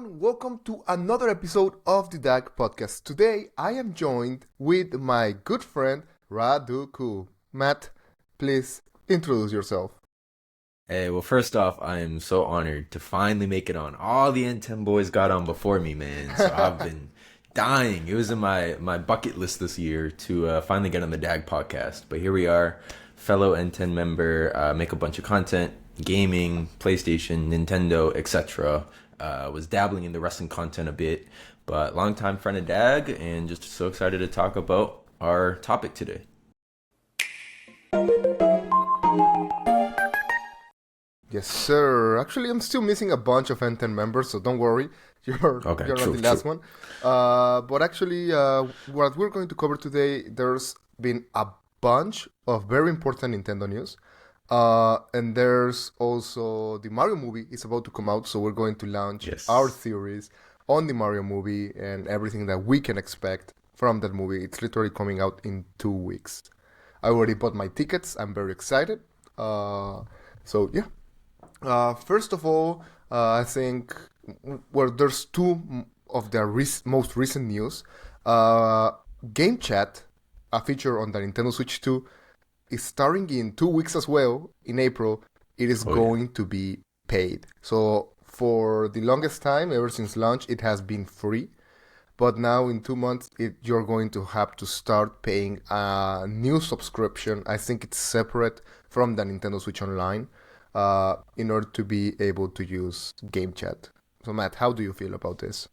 everyone, welcome to another episode of the DAGG Podcast. Today I am joined with my good friend RaDuhKewl. Matt, please introduce yourself. Hey, well, first off, I am so honored to finally make it on. All the N10 boys got on before me, man. So I've been dying. It was in my bucket list this year to finally get on the DAGG Podcast. But here we are, fellow N10 member, make a bunch of content, gaming, PlayStation, Nintendo, etc. Was dabbling in the wrestling content a bit, but longtime friend of DAGG, and just so excited to talk about our topic today. Yes, sir. Actually, I'm still missing a bunch of N10 members, so don't worry. You're not the last one. But actually, what we're going to cover today, there's been a bunch of very important Nintendo news. And there's also the Mario movie is about to come out, so we're going to launch our theories on the Mario movie and everything that we can expect from that movie. It's literally coming out in 2 weeks. I already bought my tickets. I'm very excited. So yeah. First of all, I think there's two of the most recent news. Game Chat, a feature on the Nintendo Switch 2, is starting in 2 weeks as well. In April, it is going to be paid. So for the longest time, ever since launch, it has been free. But now in 2 months, you're going to have to start paying a new subscription. I think it's separate from the Nintendo Switch Online in order to be able to use Game Chat. So Matt, how do you feel about this?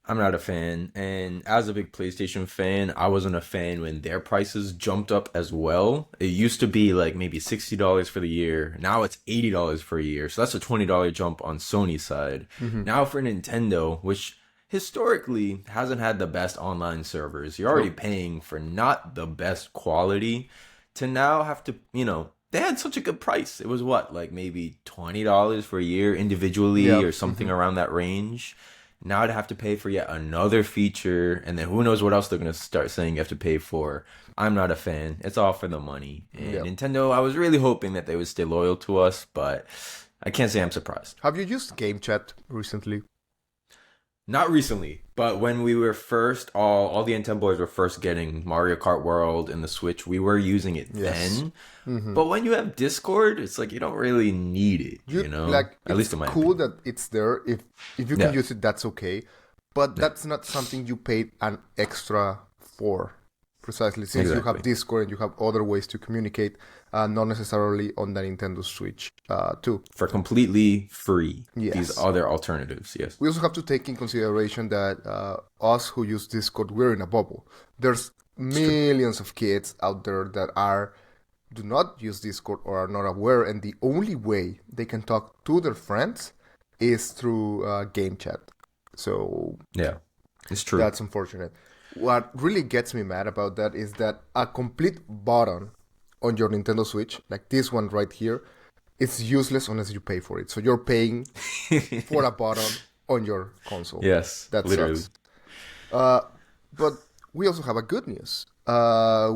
I'm not a fan, and as a big PlayStation fan, I wasn't a fan when their prices jumped up as well. It used to be like maybe $60 for the year. Now it's $80 for a year, so that's a $20 jump on Sony's side. Mm-hmm. Now for Nintendo, which historically hasn't had the best online servers, you're already paying for not the best quality to now have to, they had such a good price. It was like maybe $20 for a year individually or something around that range. Now to have to pay for yet another feature, and then who knows what else they're going to start saying you have to pay for. I'm not a fan. It's all for the money. And Nintendo, I was really hoping that they would stay loyal to us, but I can't say I'm surprised. Have you used Game Chat recently? Not recently, but when we were first, all the N10 boys were first getting Mario Kart World and the Switch, we were using it then. Mm-hmm. But when you have Discord, it's like you don't really need it, Like, at least in my opinion. That it's there. If you can use it, that's okay. But that's not something you paid an extra for. Precisely, since you have Discord and you have other ways to communicate, not necessarily on the Nintendo Switch too. For completely free, these other alternatives, yes. We also have to take in consideration that us who use Discord, we're in a bubble. There's millions of kids out there that do not use Discord or are not aware, and the only way they can talk to their friends is through Game Chat. So yeah, it's true. That's unfortunate. What really gets me mad about that is that a complete button on your Nintendo Switch, like this one right here, is useless unless you pay for it. So you're paying for a button on your console. Yes, that literally. Sucks. But we also have a good news,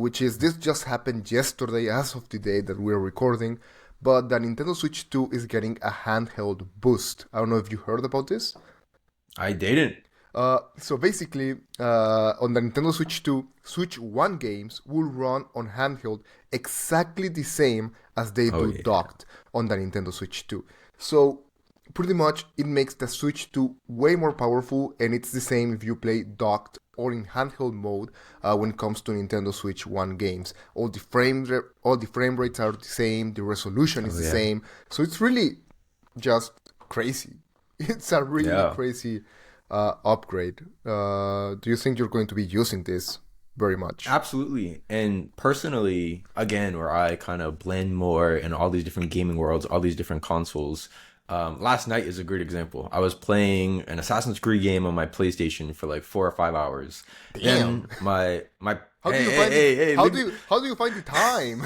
which is this just happened yesterday as of the day that we're recording, but the Nintendo Switch 2 is getting a handheld boost. I don't know if you heard about this. I didn't. So basically, on the Nintendo Switch 2, Switch 1 games will run on handheld exactly the same as they do docked on the Nintendo Switch 2. So pretty much it makes the Switch 2 way more powerful, and it's the same if you play docked or in handheld mode when it comes to Nintendo Switch 1 games. All the frame rates are the same, the resolution is the same. So it's really just crazy. It's a really crazy upgrade. Do you think you're going to be using this very much? Absolutely. And personally, again, where I kind of blend more in all these different gaming worlds, all these different consoles, last night is a great example. I was playing an Assassin's Creed game on my PlayStation for like 4 or 5 hours. Damn. Then how do you find the time?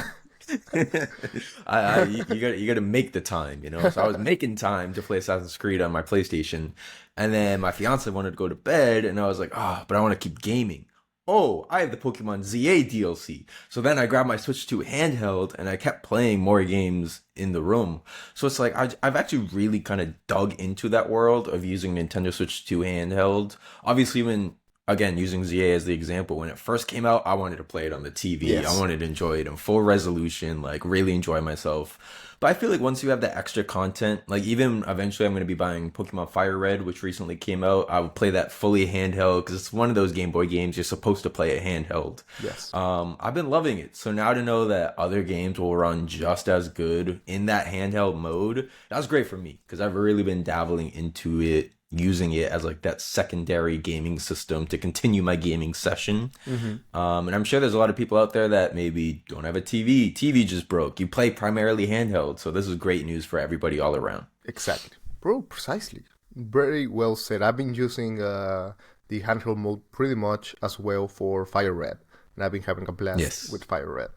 You gotta make the time, So I was making time to play Assassin's Creed on my PlayStation, and then my fiance wanted to go to bed, and I was like, but I want to keep gaming. oh, I have the Pokemon ZA DLC. So then I grabbed my Switch 2 handheld and I kept playing more games in the room. So it's like I've actually really kind of dug into that world of using Nintendo Switch 2 handheld. Obviously, again, using ZA as the example, when it first came out, I wanted to play it on the TV. Yes. I wanted to enjoy it in full resolution, like really enjoy myself. But I feel like once you have the extra content, like even eventually I'm going to be buying Pokemon Fire Red, which recently came out. I would play that fully handheld because it's one of those Game Boy games you're supposed to play it handheld. Yes. I've been loving it. So now to know that other games will run just as good in that handheld mode, that's great for me because I've really been dabbling into it, using it as like that secondary gaming system to continue my gaming session. Mm-hmm. And I'm sure there's a lot of people out there that maybe don't have a TV just broke. You play primarily handheld, so this is great news for everybody all around. Exactly, bro, precisely. Very well said. I've been using the handheld mode pretty much as well for Fire Red, and I've been having a blast with Fire Red.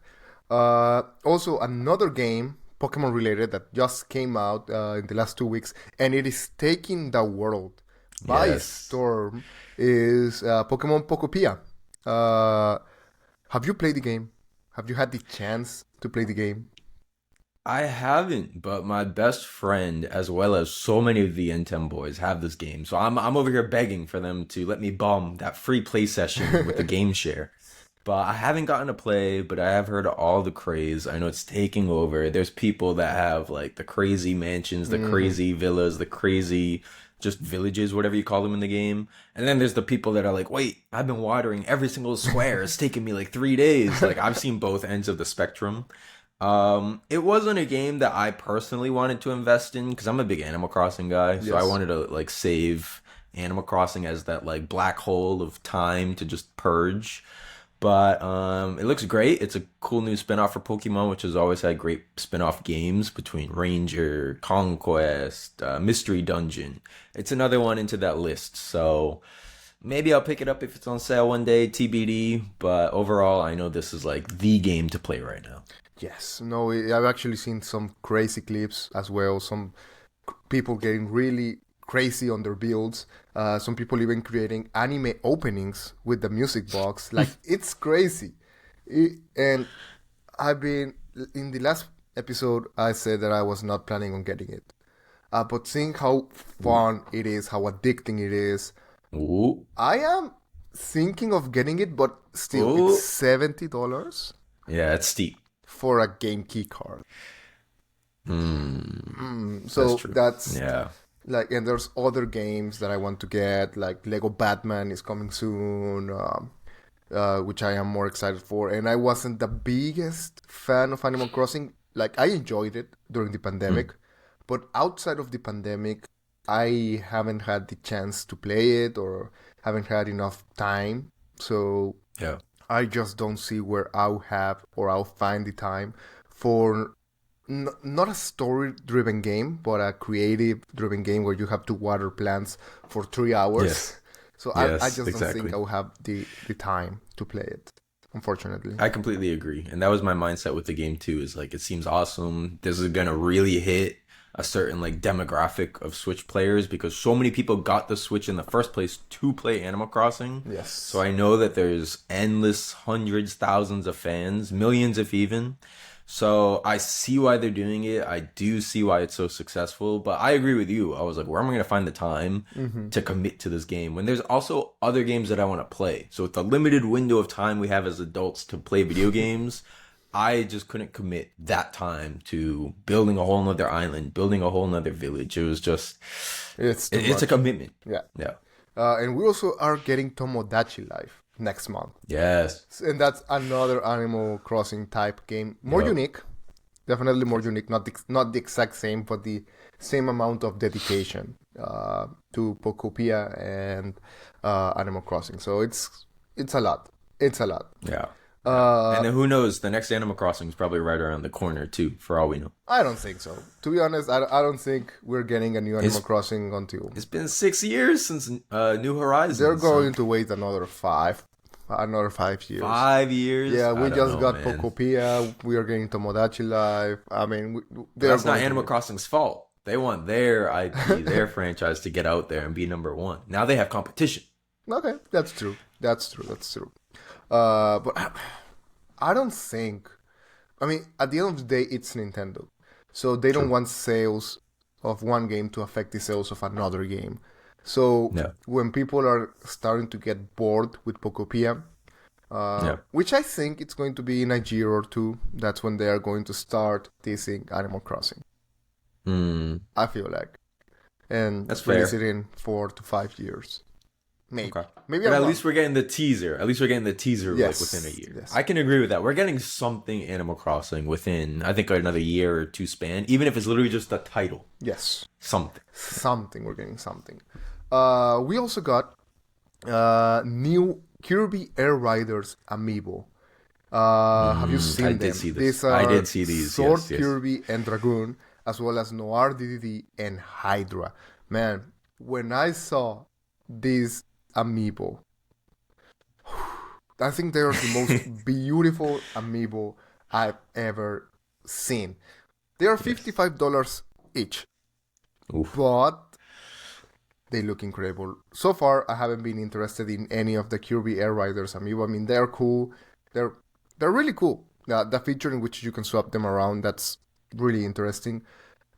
Also another game Pokemon related that just came out in the last 2 weeks, and it is taking the world by storm, is Pokemon Pokopia. Have you played the game? Have you had the chance to play the game? I haven't, but my best friend, as well as so many of the N10 boys, have this game. So I'm over here begging for them to let me bum that free play session with the game share. But I haven't gotten to play, but I have heard all the craze. I know it's taking over. There's people that have like the crazy mansions, the crazy villas, the crazy just villages, whatever you call them in the game. And then there's the people that are like, wait, I've been watering every single square. It's taken me like 3 days. Like I've seen both ends of the spectrum. It wasn't a game that I personally wanted to invest in because I'm a big Animal Crossing guy. So I wanted to like save Animal Crossing as that like black hole of time to just purge. But it looks great. It's a cool new spinoff for Pokemon, which has always had great spinoff games between Ranger, Conquest, Mystery Dungeon. It's another one into that list. So maybe I'll pick it up if it's on sale one day, TBD. But overall, I know this is like the game to play right now. Yes. No, I've actually seen some crazy clips as well. Some people getting really crazy on their builds. Some people even creating anime openings with the music box. Like, it's crazy. And I've been, in the last episode, I said that I was not planning on getting it. But seeing how fun it is, how addicting it is, I am thinking of getting it, but still, it's $70. Yeah, it's steep. For a game key card. So that's like, and there's other games that I want to get, like Lego Batman is coming soon, which I am more excited for. And I wasn't the biggest fan of Animal Crossing. Like, I enjoyed it during the pandemic, but outside of the pandemic, I haven't had the chance to play it or haven't had enough time. So I just don't see where I'll have or I'll find the time for not a story-driven game, but a creative-driven game where you have to water plants for 3 hours. Yes. So I just don't think I'll have the time to play it, unfortunately. I completely agree. And that was my mindset with the game too, is like, it seems awesome. This is going to really hit a certain like demographic of Switch players because so many people got the Switch in the first place to play Animal Crossing. Yes. So I know that there's endless hundreds, thousands of fans, millions if even. So I see why they're doing it. I do see why it's so successful. But I agree with you. I was like, where am I going to find the time to commit to this game when there's also other games that I want to play? So with the limited window of time we have as adults to play video games, I just couldn't commit that time to building a whole nother island, building a whole nother village. It was just, it's a commitment. Yeah. And we also are getting Tomodachi Life next month. Yes. And that's another Animal Crossing type game. More unique. Definitely more unique. Not the exact same, but the same amount of dedication to Pokopia and Animal Crossing. So it's a lot. It's a lot. Yeah. And then who knows? The next Animal Crossing is probably right around the corner too, for all we know. I don't think so. To be honest, I don't think we're getting a new Animal Crossing until... It's been 6 years since New Horizons. They're going to wait another 5 years. 5 years? Yeah, we just got Pokopia. We are getting Tomodachi Life. I mean, that's not Animal Crossing's fault. They want their IP, their franchise to get out there and be number one. Now they have competition. Okay, that's true. But I don't think. I mean, at the end of the day, it's Nintendo, so they don't want sales of one game to affect the sales of another game. So when people are starting to get bored with Pokopia, which I think it's going to be in a year or two, that's when they are going to start teasing Animal Crossing. I feel like. And that's release fair. it in 4 to 5 years. Maybe. Okay. Maybe but at least we're getting the teaser. At least we're getting the teaser yes. like within a year. Yes. I can agree with that. We're getting something Animal Crossing within, I think, another year or two span, even if it's literally just the title. Yes. Something. We're getting something. We also got new Kirby Air Riders Amiibo. Have you seen them? Did see this. I did see these. Sword yes. Kirby and Dragoon, as well as Noir DDD and Hydra. Man, when I saw these Amiibo, I think they are the most beautiful Amiibo I've ever seen. They are $55 each, but they look incredible. So far, I haven't been interested in any of the Kirby Air Riders Amiibo. I mean, they're cool. They're really cool. The feature in which you can swap them around, that's really interesting.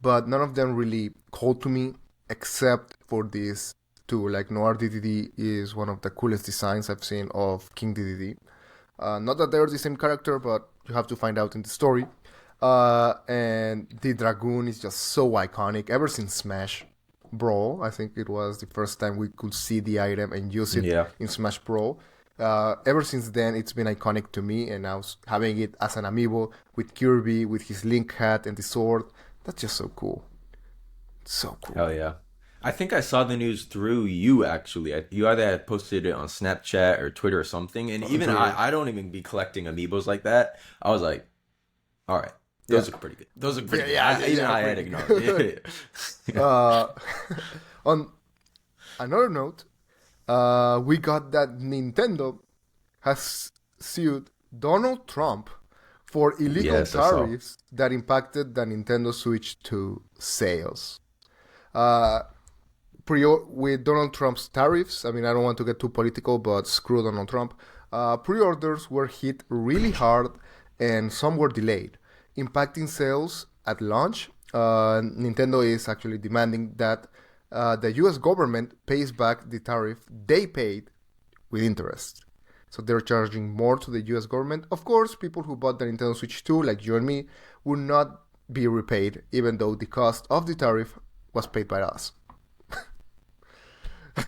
But none of them really called to me, except for these two. Like Noir DDD is one of the coolest designs I've seen of King DDD. Not that they're the same character, but you have to find out in the story. And the Dragoon is just so iconic. Ever since Smash Brawl, I think it was the first time we could see the item and use it in Smash Brawl. Ever since then, it's been iconic to me, and now having it as an amiibo with Kirby, with his Link hat and the sword, that's just so cool. So cool. Hell yeah. I think I saw the news through you, actually. You either had posted it on Snapchat or Twitter or something, and even I don't even be collecting amiibos like that. I was like, all right, those are pretty good. Those are pretty good. I had ignored it. On another note, we got that Nintendo has sued Donald Trump for illegal tariffs that impacted the Nintendo Switch 2 sales. With Donald Trump's tariffs, I mean, I don't want to get too political, but screw Donald Trump. Pre-orders were hit really hard and some were delayed, impacting sales at launch. Nintendo is actually demanding that the US government pays back the tariff they paid with interest. So they're charging more to the US government. Of course, people who bought the Nintendo Switch 2, like you and me, will not be repaid, even though the cost of the tariff was paid by us.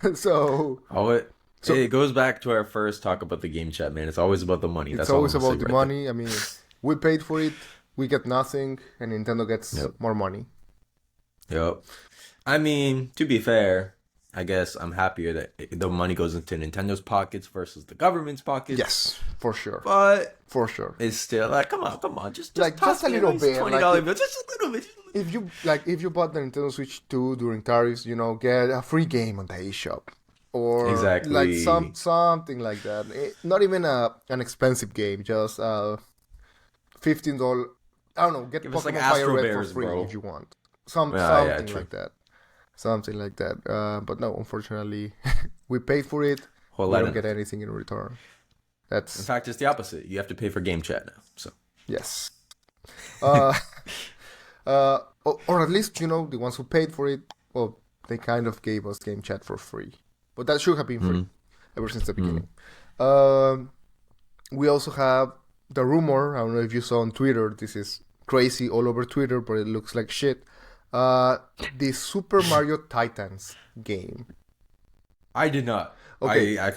It goes back to our first talk about the game chat, man. It's always about the money. It's always about the money. There. I mean, we paid for it, we get nothing, and Nintendo gets more money. Yep. I mean, to be fair, I guess I'm happier that the money goes into Nintendo's pockets versus the government's pockets. Yes, for sure. But for sure, it's still like, come on, just a little bit, $20 bill, just a little bit. If you bought the Nintendo Switch 2 during tariffs, get a free game on the eShop, or something like that. Not even an expensive game, just $15. I don't know. Get Give Pokemon like Fire Red Bears, for free bro. if you want. Something like that. Something like that. But no, unfortunately, we paid for it. We don't get anything in return. In fact, it's the opposite. You have to pay for game chat now. So yes. Or at least, the ones who paid for it, well, they kind of gave us game chat for free. But that should have been free ever since the beginning. We also have the rumor, I don't know if you saw on Twitter, this is crazy all over Twitter, but it looks like shit. The Super Mario Titans game. I did not. Okay. I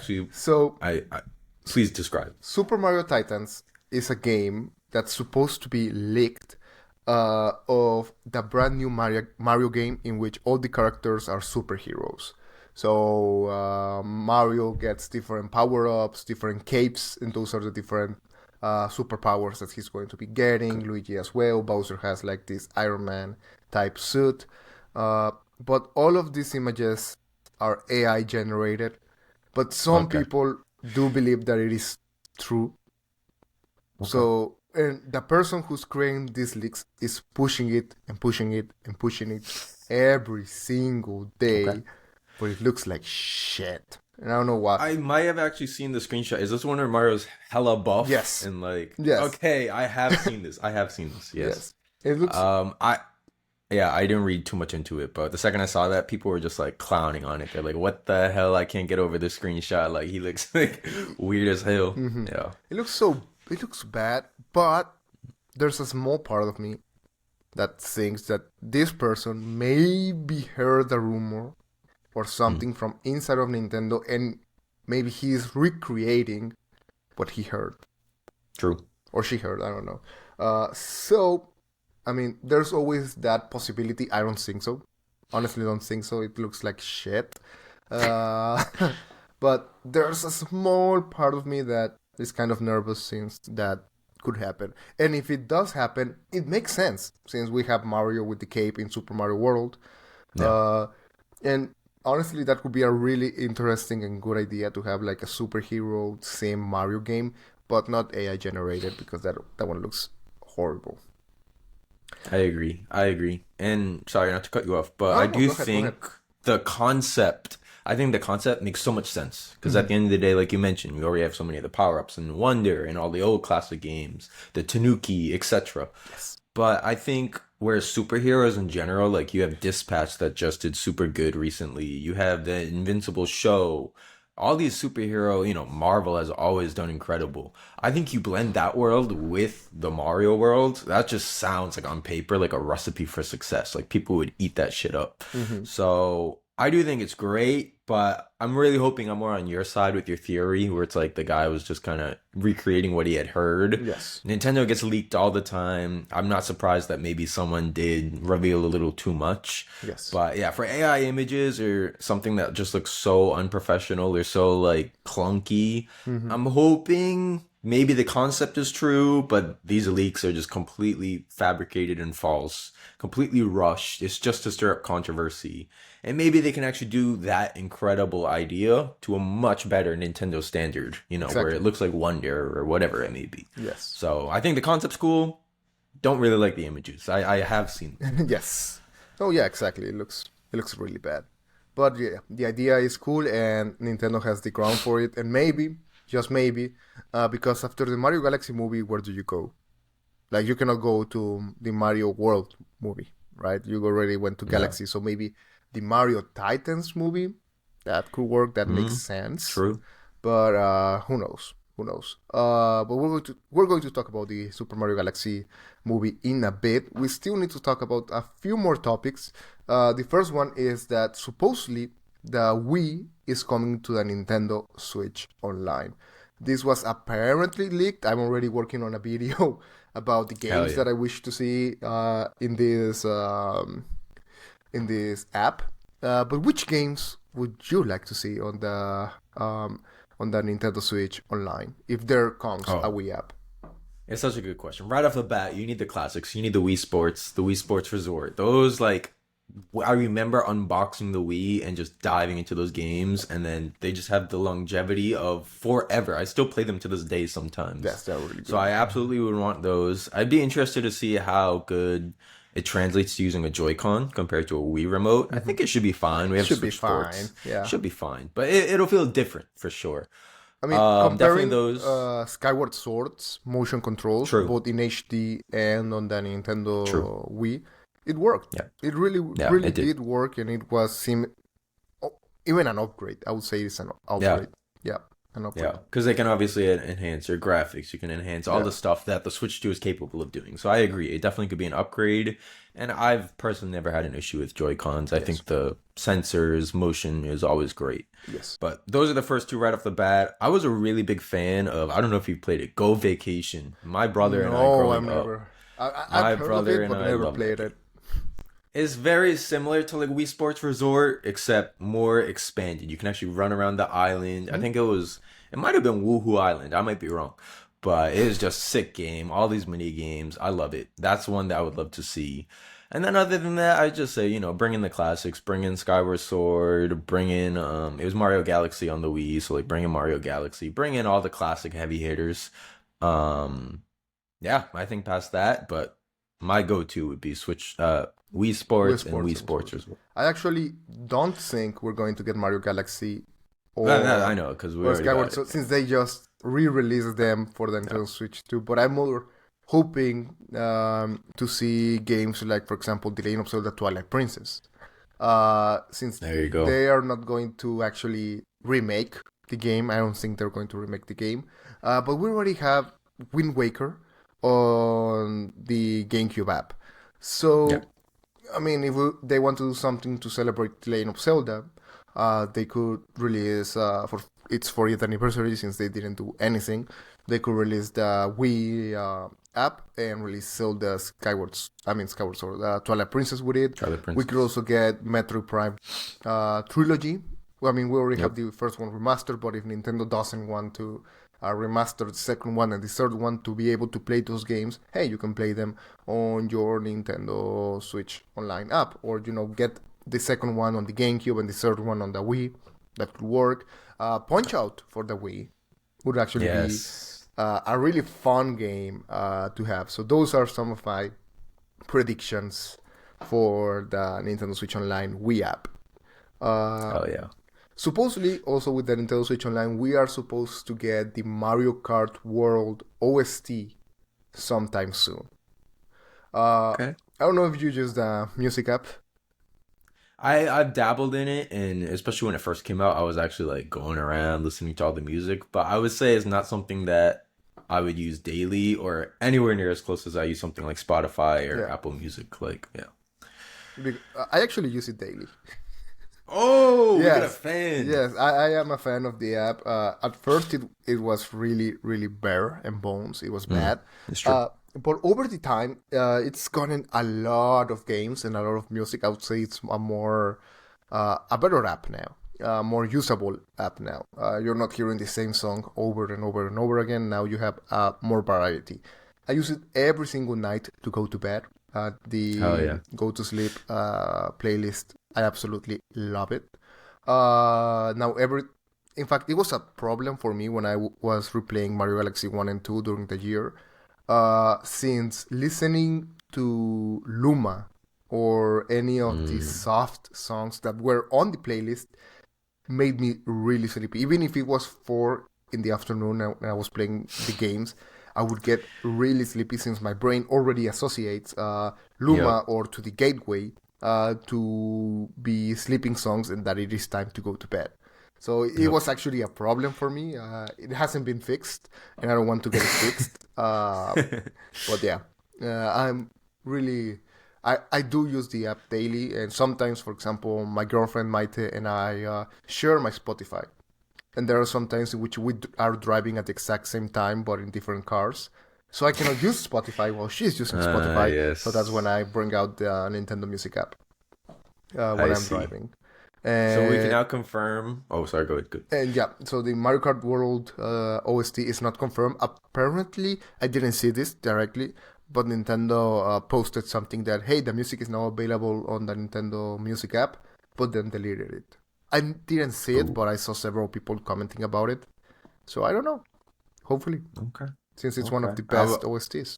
please describe. Super Mario Titans is a game that's supposed to be leaked of the brand new Mario game in which all the characters are superheroes. So Mario gets different power-ups, different capes, and those are the different superpowers that he's going to be getting. Luigi as well. Bowser has like this Iron Man type suit. But all of these images are AI generated. But some people do believe that it is true. So, and the person who's creating these leaks is pushing it and pushing it and pushing it every single day. But it looks like shit. and I don't know why. I might have actually seen the screenshot. Is this one where Mario's hella buff? Yes. And like, yes. Okay, I have seen this. Yes. It looks. I didn't read too much into it, but the second I saw that, people were just like clowning on it. They're like, "What the hell? I can't get over this screenshot. Like, he looks like weird as hell." Mm-hmm. Yeah. It looks bad, but there's a small part of me that thinks that this person maybe heard a rumor or something from inside of Nintendo, and maybe he's recreating what he heard. True. Or she heard, I don't know. So, I mean, there's always that possibility. I don't think so. Honestly, don't think so. It looks like shit. But there's a small part of me that is kind of nervous since that could happen. And if it does happen, it makes sense since we have Mario with the cape in Super Mario World. Yeah. And honestly, that would be a really interesting and good idea to have like a superhero same Mario game, but not AI generated, because that one looks horrible. I agree. And sorry not to cut you off, but I do think the concept makes so much sense. Because at the end of the day, like you mentioned, we already have so many of the power-ups and Wonder and all the old classic games, the Tanuki, etc. Yes. But I think whereas superheroes in general, like you have Dispatch that just did super good recently. You have the Invincible show. All these superhero, Marvel has always done incredible. I think you blend that world with the Mario world, that just sounds like on paper like a recipe for success. Like people would eat that shit up. Mm-hmm. So I do think it's great, but I'm really hoping I'm more on your side with your theory, where it's like the guy was just kind of recreating what he had heard. Yes. Nintendo gets leaked all the time. I'm not surprised that maybe someone did reveal a little too much. Yes. But yeah, for AI images or something that just looks so unprofessional or so like clunky, I'm hoping maybe the concept is true, but these leaks are just completely fabricated and false, completely rushed. It's just to stir up controversy. And maybe they can actually do that incredible idea to a much better Nintendo standard, exactly. Where it looks like Wonder or whatever it may be. Yes. So I think the concept's cool. Don't really like the images. I have seen them. Yes. Oh yeah, exactly. It looks really bad. But yeah, the idea is cool and Nintendo has the ground for it. And maybe, just maybe, because after the Mario Galaxy movie, where do you go? Like, you cannot go to the Mario World movie, right? You already went to Galaxy, so maybe the Mario Titans movie, that could work. That makes sense. True. But who knows? But we're going to talk about the Super Mario Galaxy movie in a bit. We still need to talk about a few more topics. The first one is that supposedly the Wii is coming to the Nintendo Switch Online. This was apparently leaked. I'm already working on a video about the games that I wish to see in this app. But which games would you like to see on the Nintendo Switch Online if there comes a Wii app? It's such a good question. Right off the bat, you need the classics. You need the Wii Sports, the Wii Sports Resort. Those, like, I remember unboxing the Wii and just diving into those games, and then they just have the longevity of forever. I still play them to this day sometimes. Yes, they're really good. So I absolutely would want those. I'd be interested to see how good it translates to using a Joy-Con compared to a Wii remote. I think it should be fine. We have Switch Sports. Yeah, should be fine, but it'll feel different for sure. I mean, comparing those Skyward Sword's motion controls, both in HD and on the Nintendo Wii, it worked. Yeah. It really did work, and it was even an upgrade. I would say it's an upgrade. Yeah. Yeah, because they can obviously enhance your graphics. You can enhance all the stuff that the Switch 2 is capable of doing. So I agree. It definitely could be an upgrade. And I've personally never had an issue with Joy-Cons. I think the sensors, motion is always great. Yes. But those are the first two right off the bat. I was a really big fan of, I don't know if you played it, Go Vacation. My brother and I growing up. I've heard of it, but I never played it. It's very similar to like Wii Sports Resort, except more expanded. You can actually run around the island. I think it might have been Woohoo Island. I might be wrong. But it is just a sick game. All these mini games. I love it. That's one that I would love to see. And then other than that, I just say, bring in the classics. Bring in Skyward Sword. Bring in, it was Mario Galaxy on the Wii. So like bring in Mario Galaxy. Bring in all the classic heavy hitters. Yeah, I think past that. But my go-to would be Wii Sports and Wii Sports as well. I actually don't think we're going to get Mario Galaxy or I know, because we already Skyward got Sword, it. since they just re-released them for the Nintendo Switch too. But I'm more hoping to see games like, for example, The Legend of Zelda Twilight Princess. Since There you go. they are not going to actually remake the game, I don't think they're going to remake the game. But we already have Wind Waker on the GameCube app. So, I mean, if they want to do something to celebrate The Legend of Zelda, they could release, for its 40th anniversary, since they didn't do anything, they could release the Wii app and release Zelda Skyward Sword, Twilight Princess with it. We could also get Metroid Prime Trilogy. Well, I mean, we already have the first one remastered, but if Nintendo doesn't want to remaster the second one and the third one to be able to play those games, hey, you can play them on your Nintendo Switch Online app, or get the second one on the GameCube and the third one on the Wii. That could work. Punch-Out for the Wii would actually be a really fun game to have. So those are some of my predictions for the Nintendo Switch Online Wii app. Oh yeah. Supposedly, also with the Nintendo Switch Online, we are supposed to get the Mario Kart World OST sometime soon. I don't know if you use the music app. I've dabbled in it, and especially when it first came out, I was actually like going around listening to all the music. But I would say it's not something that I would use daily or anywhere near as close as I use something like Spotify or Apple Music. Like, I actually use it daily. Oh, yes. You're a fan. Yes, I am a fan of the app. At first, it was really, really bare and bones. It was bad. It's true. But over the time, it's gotten a lot of games and a lot of music. I would say it's a better app now, more usable app now. You're not hearing the same song over and over and over again. Now you have more variety. I use it every single night to go to bed. The go to sleep playlist, I absolutely love it. In fact, it was a problem for me when I was replaying Mario Galaxy 1 and 2 during the year. Since listening to Luma or any of the soft songs that were on the playlist made me really sleepy. Even if it was 4 in the afternoon and I was playing the games, I would get really sleepy since my brain already associates Luma or to the gateway to be sleeping songs and that it is time to go to bed. So it was actually a problem for me. It hasn't been fixed, and I don't want to get it fixed. But yeah, I'm really... I do use the app daily, and sometimes, for example, my girlfriend Maite and I share my Spotify. And there are some times in which we are driving at the exact same time, but in different cars. So I cannot use Spotify while she's using Spotify. Yes. So that's when I bring out the Nintendo Music app when I'm driving. And so we can now confirm... Oh, sorry, go ahead. Good. And yeah, so the Mario Kart World OST is not confirmed. Apparently, I didn't see this directly, but Nintendo posted something that, hey, the music is now available on the Nintendo Music app, but then deleted it. I didn't see it, but I saw several people commenting about it. So I don't know. Hopefully. Okay. Since it's one of the best OSTs.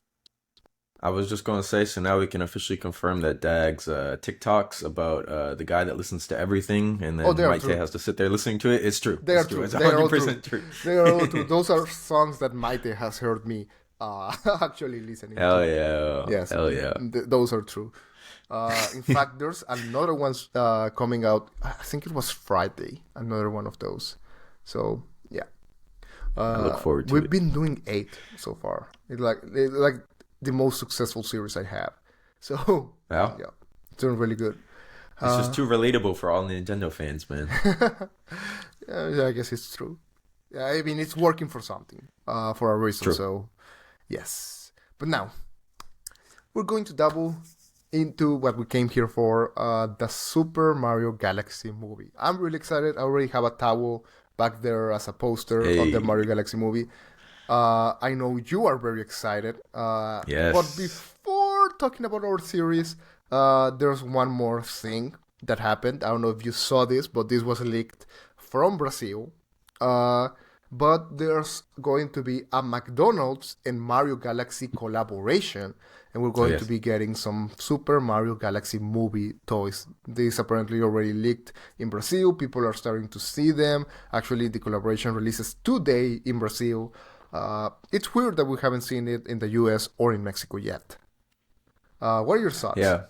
I was just going to say, so now we can officially confirm that DAGG's TikToks about the guy that listens to everything and then Maite has to sit there listening to it. It's true. They are true. It's 100% true. They are all true. Those are songs that Maite has heard me actually listening Hell to. Yeah. Yes. Hell yeah. Those are true. In fact, there's another one coming out. I think it was Friday. Another one of those. So, yeah. I look forward to it. We've been doing 8 so far. It's like the most successful series I have. So, yeah, it's doing really good. It's just too relatable for all Nintendo fans, man. Yeah, I guess it's true. Yeah, I mean, it's working for something, for a reason. True. So, yes. But now, we're going to double into what we came here for, the Super Mario Galaxy movie. I'm really excited. I already have a towel back there as a poster of the Mario Galaxy movie. I know you are very excited. Yes. But before talking about our series, there's one more thing that happened. I don't know if you saw this, but this was leaked from Brazil. But there's going to be a McDonald's and Mario Galaxy collaboration. and we're going to be getting some Super Mario Galaxy movie toys. These apparently already leaked in Brazil. People are starting to see them. Actually, the collaboration releases today in Brazil. It's weird that we haven't seen it in the US or in Mexico yet. What are your thoughts? Yeah.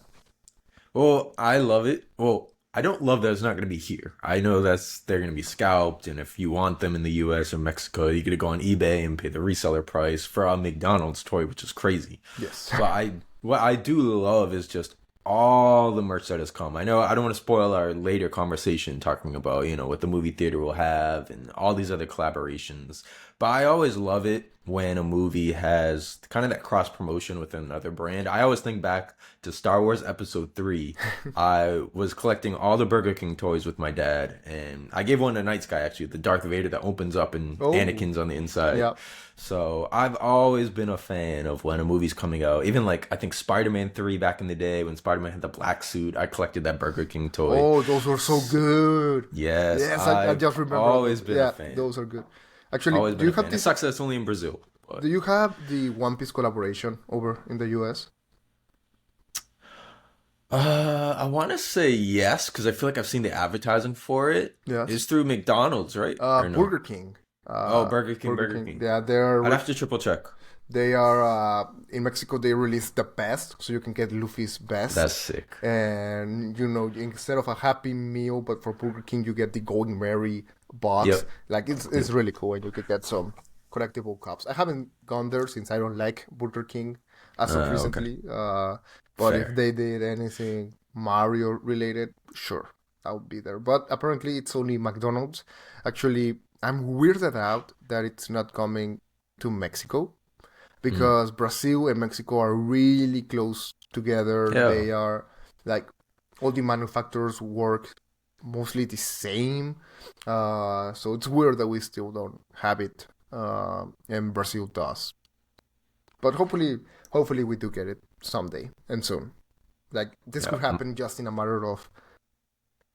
Well, I love it. Well, I don't love that it's not going to be here. I know they're going to be scalped, and if you want them in the U.S. or Mexico, you got to go on eBay and pay the reseller price for a McDonald's toy, which is crazy. Yes. But what I do love is just all the merch that has come. I know I don't want to spoil our later conversation talking about, what the movie theater will have and all these other collaborations. But I always love it when a movie has kind of that cross promotion with another brand. I always think back to Star Wars Episode 3. I was collecting all the Burger King toys with my dad, and I gave one to Night Sky, actually, the Darth Vader that opens up and Anakin's on the inside. Yeah. So I've always been a fan of when a movie's coming out. Even I think Spider-Man 3 back in the day when Spider-Man had the black suit, I collected that Burger King toy. Oh, those were so good. Yes. Yes, I just remember. Always been a fan. Those are good. Actually, do you have It sucks that it's only in Brazil. But... Do you have the One Piece collaboration over in the US? I want to say yes, because I feel like I've seen the advertising for it. Yes. It's through McDonald's, right? Burger King. Burger King. Yeah, they're... I'd have to triple check. They are, in Mexico, they release the best, so you can get Luffy's best. That's sick. And, instead of a Happy Meal, but for Burger King, you get the Golden Mary box. Yep. It's really cool, and you could get some collectible cups. I haven't gone there since I don't like Burger King as of recently. Okay. But Fair. If they did anything Mario related, sure, I would be there. But apparently it's only McDonald's. Actually, I'm weirded out that it's not coming to Mexico because Brazil and Mexico are really close together. Yeah. They are all the manufacturers work mostly the same. So it's weird that we still don't have it. And Brazil does. But hopefully we do get it someday and soon. This could happen just in a matter of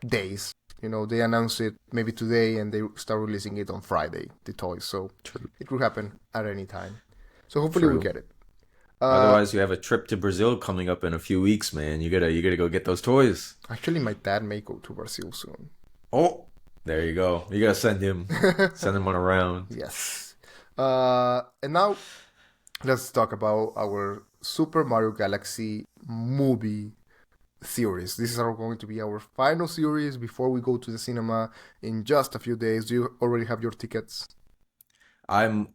days. They announce it maybe today and they start releasing it on Friday, the toys. So it could happen at any time. So hopefully we get it. Otherwise, you have a trip to Brazil coming up in a few weeks, man. You gotta go get those toys. Actually, my dad may go to Brazil soon. Oh, there you go. You gotta send him on a round. Yes. And now let's talk about our Super Mario Galaxy movie series. This is going to be our final series before we go to the cinema in just a few days. Do you already have your tickets? I'm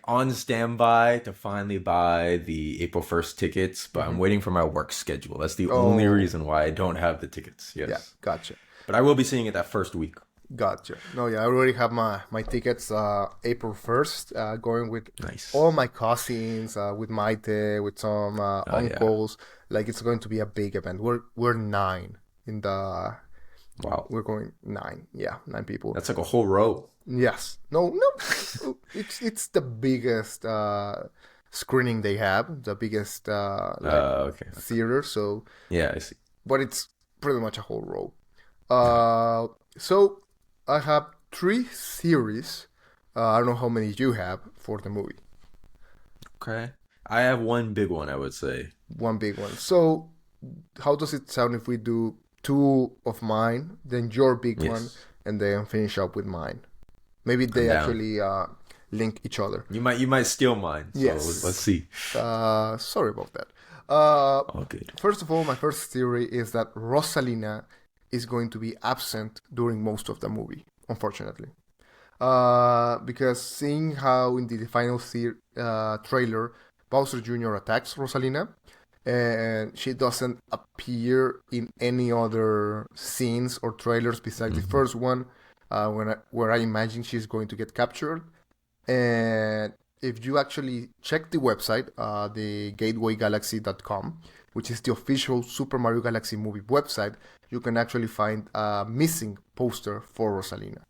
on standby to finally buy the April 1st tickets, but I'm waiting for my work schedule. That's the only reason why I don't have the tickets. Yes. Yeah, gotcha. But I will be seeing it that first week. Gotcha. No, yeah, I already have my tickets April 1st, going with all my cousins, with Maite, with some uncles. Yeah. It's going to be a big event. We're 9 in the... Wow. We're going 9. Yeah, 9 people. That's like a whole row. Yes. No. It's the biggest screening they have, the biggest theater. So yeah, I see. But it's pretty much a whole row. So I have 3 theories. I don't know how many you have for the movie. Okay. I have one big one, I would say. One big one. So how does it sound if we do 2 of mine, then your big one, and then finish up with mine? Maybe they actually link each other. You might steal mine. So yes. Let's see. Sorry about that. All good. First of all, my first theory is that Rosalina is going to be absent during most of the movie, unfortunately. Because seeing how in the final trailer, Bowser Jr. attacks Rosalina, and she doesn't appear in any other scenes or trailers besides the first one, where I imagine she's going to get captured. And if you actually check the website, the gatewaygalaxy.com, which is the official Super Mario Galaxy movie website, you can actually find a missing poster for Rosalina.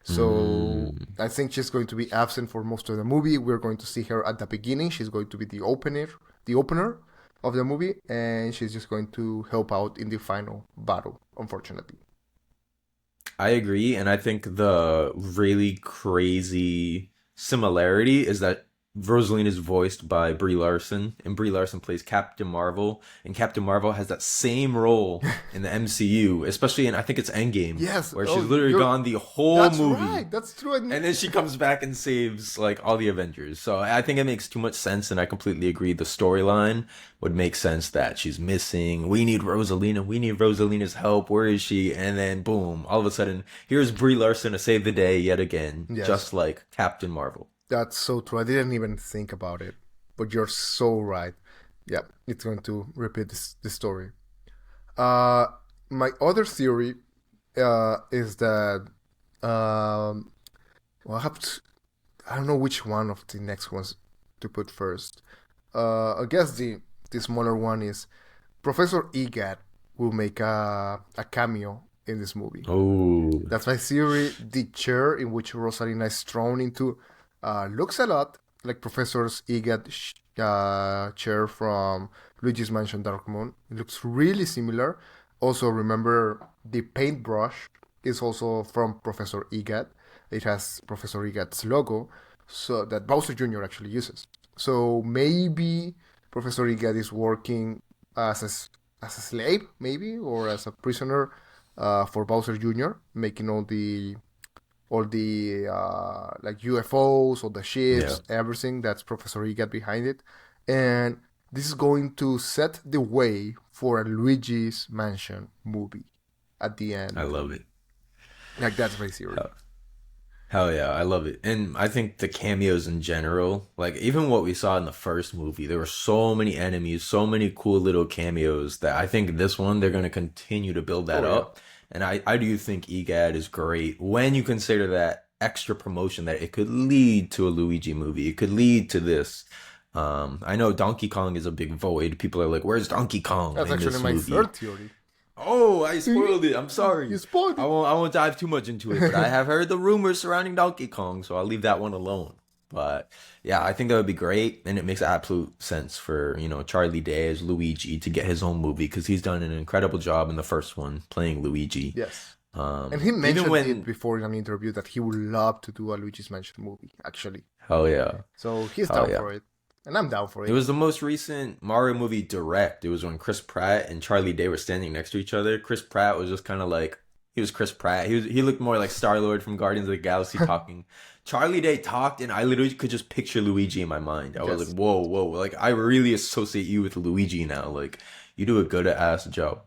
So I think she's going to be absent for most of the movie. We're going to see her at the beginning. She's going to be the opener of the movie, and she's just going to help out in the final battle, unfortunately. I agree, and I think the really crazy similarity is that Rosalina is voiced by Brie Larson, and Brie Larson plays Captain Marvel, and Captain Marvel has that same role in the MCU, especially in, I think it's Endgame, Yes, where she's literally gone the whole movie. Right. That's true. And then she comes back and saves like all the Avengers. So I think it makes too much sense, and I completely agree. The storyline would make sense that she's missing. We need Rosalina. We need Rosalina's help. Where is she? And then boom, all of a sudden, here's Brie Larson to save the day yet again, just like Captain Marvel. That's so true. I didn't even think about it, but you're so right. Yeah, it's going to repeat this story. My other theory is that well, I don't know which one of the next ones to put first. I guess the smaller one is Professor Gadd will make a cameo in this movie. Oh, that's my theory. The chair in which Rosalina is thrown into looks a lot like Professor Gadd's chair from Luigi's Mansion Dark Moon. It looks really similar. Also, remember the paintbrush is also from Professor Gadd. It has Professor Gadd's logo, so that Bowser Jr. actually uses. So maybe Professor Gadd is working as a slave, maybe, or as a prisoner for Bowser Jr., making all the like UFOs or the ships, everything. That's Professor Gadd behind it, and this is going to set the way for a Luigi's Mansion movie at the end. I love it. Like, that's my theory. Hell yeah, I love it. And I think the cameos in general, like even what we saw in the first movie, there were so many enemies, so many cool little cameos that I think this one, they're going to continue to build that up. And I do think Gadd is great when you consider that extra promotion that it could lead to a Luigi movie. It could lead to this. I know Donkey Kong is a big void. People are like, where's Donkey Kong? That's actually my third theory. Oh, I spoiled it. I'm sorry. You spoiled it. I won't dive too much into it, but I have heard the rumors surrounding Donkey Kong, so I'll leave that one alone. But yeah, I think that would be great, and it makes absolute sense for, Charlie Day as Luigi to get his own movie, because he's done an incredible job in the first one playing Luigi. Yes. And he mentioned it before in an interview that he would love to do a Luigi's Mansion movie, actually. Hell yeah. So he's down for it. And I'm down for it. It was the most recent Mario movie direct. It was when Chris Pratt and Charlie Day were standing next to each other. Chris Pratt was just kind of like, he was Chris Pratt. He looked more like Star-Lord from Guardians of the Galaxy talking. Charlie Day talked, and I literally could just picture Luigi in my mind. I was like, whoa. Like, I really associate you with Luigi now. Like, you do a good-ass job.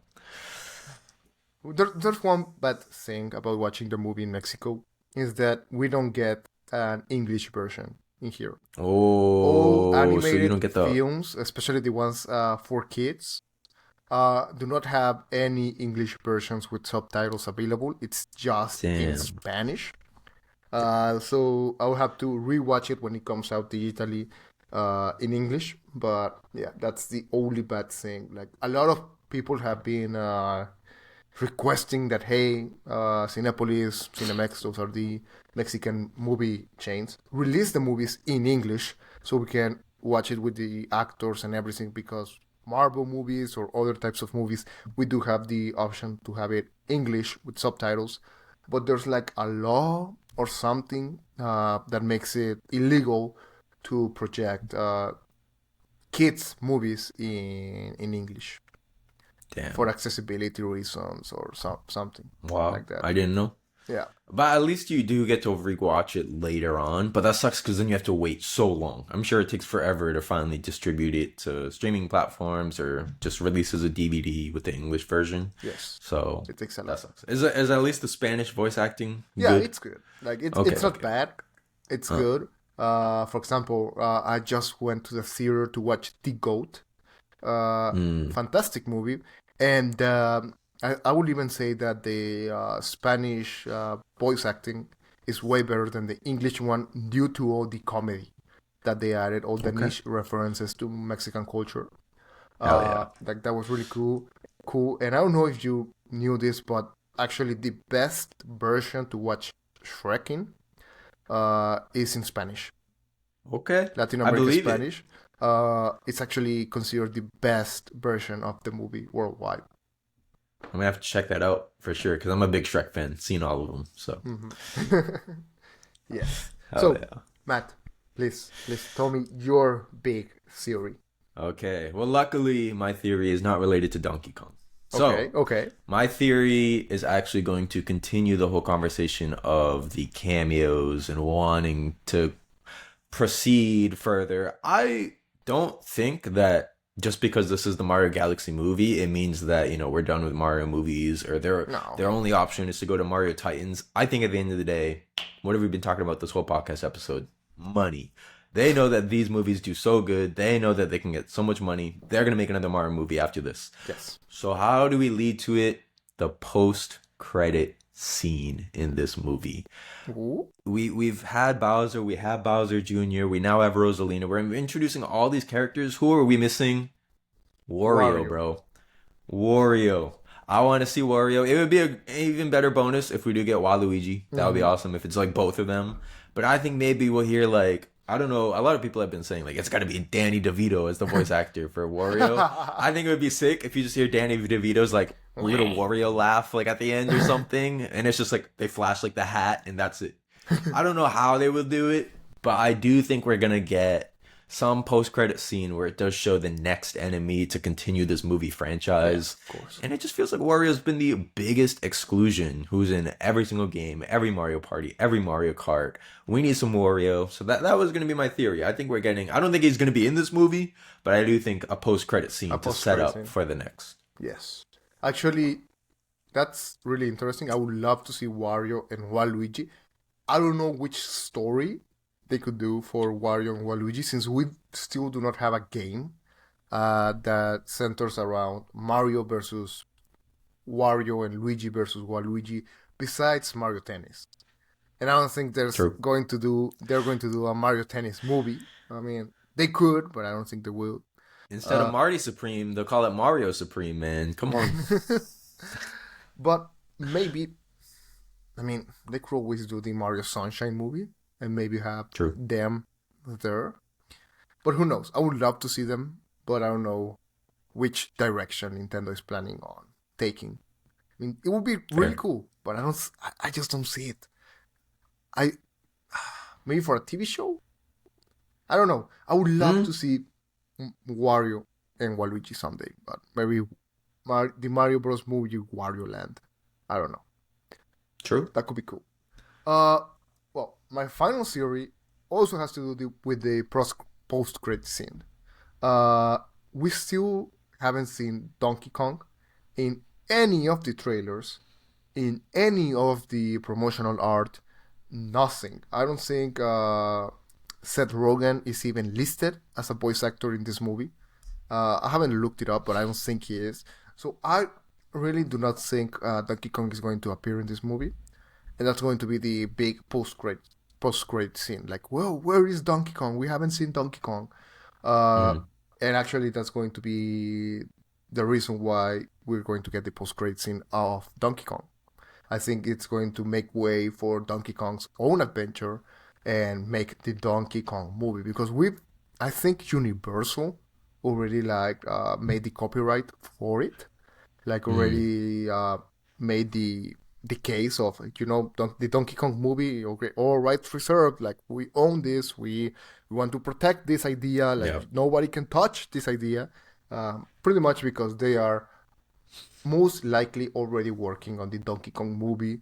There's one bad thing about watching the movie in Mexico, is that we don't get an English version in here. All animated so you don't get the films, especially the ones for kids, do not have any English versions with subtitles available. It's just in Spanish. So I'll have to rewatch it when it comes out digitally in English. But yeah, that's the only bad thing. Like, a lot of people have been requesting that, hey, Cinepolis, Cinemex, those are the Mexican movie chains, release the movies in English so we can watch it with the actors and everything, because Marvel movies or other types of movies, we do have the option to have it English with subtitles, but there's like a law or something that makes it illegal to project kids movies in English. Damn. For accessibility reasons or something. Wow, like that. I didn't know. Yeah. But at least you do get to rewatch it later on. But that sucks because then you have to wait so long. I'm sure it takes forever to finally distribute it to streaming platforms or just release as a DVD with the English version. Yes. So it takes a lot. That sucks. Is at least the Spanish voice acting good? Yeah, it's good. Like, it's not bad. It's good. For example, I just went to the theater to watch The Goat. Fantastic movie. And I would even say that the Spanish voice acting is way better than the English one due to all the comedy that they added, all the niche references to Mexican culture. Like, that was really cool. And I don't know if you knew this, but actually the best version to watch Shrek in is in Spanish. Okay. Latin American Spanish. It's actually considered the best version of the movie worldwide. I'm gonna have to check that out for sure, because I'm a big Shrek fan, seen all of them. So Yes. So, Matt, Please tell me your big theory. Okay. Well, luckily, my theory is not related to Donkey Kong. So, okay. My theory is actually going to continue the whole conversation of the cameos and wanting to proceed further. I don't think that just because this is the Mario Galaxy movie, it means that, we're done with Mario movies or their only option is to go to Mario Titans. I think at the end of the day, what have we been talking about this whole podcast episode? Money. They know that these movies do so good. They know that they can get so much money. They're going to make another Mario movie after this. Yes. So how do we lead to it? The post-credit scene in this movie. Ooh. We've had Bowser. We have Bowser Jr. We now have Rosalina. We're introducing all these characters. Who are we missing? Wario. Bro. Wario. I want to see Wario. It would be an even better bonus if we do get Waluigi. That would be awesome if it's like both of them. But I think maybe we'll hear I don't know. A lot of people have been saying it's got to be Danny DeVito as the voice actor for Wario. I think it would be sick if you just hear Danny DeVito's little Wario laugh at the end or something, and it's just they flash the hat and that's it. I don't know how they will do it, but I do think we're gonna get some post-credit scene where it does show the next enemy to continue this movie franchise. Yeah, of course. And it just feels like Wario's been the biggest exclusion who's in every single game, every Mario Party, every Mario Kart. We need some Wario. So that was going to be my theory. I think we're getting... I don't think he's going to be in this movie, but I do think a post-credit scene to set up for the next. Yes. Actually, that's really interesting. I would love to see Wario and Waluigi. I don't know which story they could do for Wario and Waluigi, since we still do not have a game that centers around Mario versus Wario and Luigi versus Waluigi, besides Mario Tennis. And I don't think they're going to do a Mario Tennis movie. I mean, they could, but I don't think they will. Instead of Marty Supreme, they'll call it Mario Supreme, man. Come on. But maybe, they could always do the Mario Sunshine movie and maybe have them there. But who knows? I would love to see them, but I don't know which direction Nintendo is planning on taking. It would be really cool, but I just don't see it. Maybe for a TV show? I don't know. I would love to see Wario and Waluigi someday, but maybe the Mario Bros. Movie Wario Land. I don't know. True. That could be cool. Well, my final theory also has to do with the post-credit scene. We still haven't seen Donkey Kong in any of the trailers, in any of the promotional art, nothing. I don't think Seth Rogen is even listed as a voice actor in this movie. I haven't looked it up, but I don't think he is. So I really do not think Donkey Kong is going to appear in this movie. And that's going to be the big post-credit scene. Whoa, where is Donkey Kong? We haven't seen Donkey Kong. And actually, that's going to be the reason why we're going to get the post-credit scene of Donkey Kong. I think it's going to make way for Donkey Kong's own adventure and make the Donkey Kong movie. Because I think Universal already made the copyright for it. Already made the case of, the Donkey Kong movie, okay, all rights reserved, we own this, we want to protect this idea, nobody can touch this idea, pretty much because they are most likely already working on the Donkey Kong movie,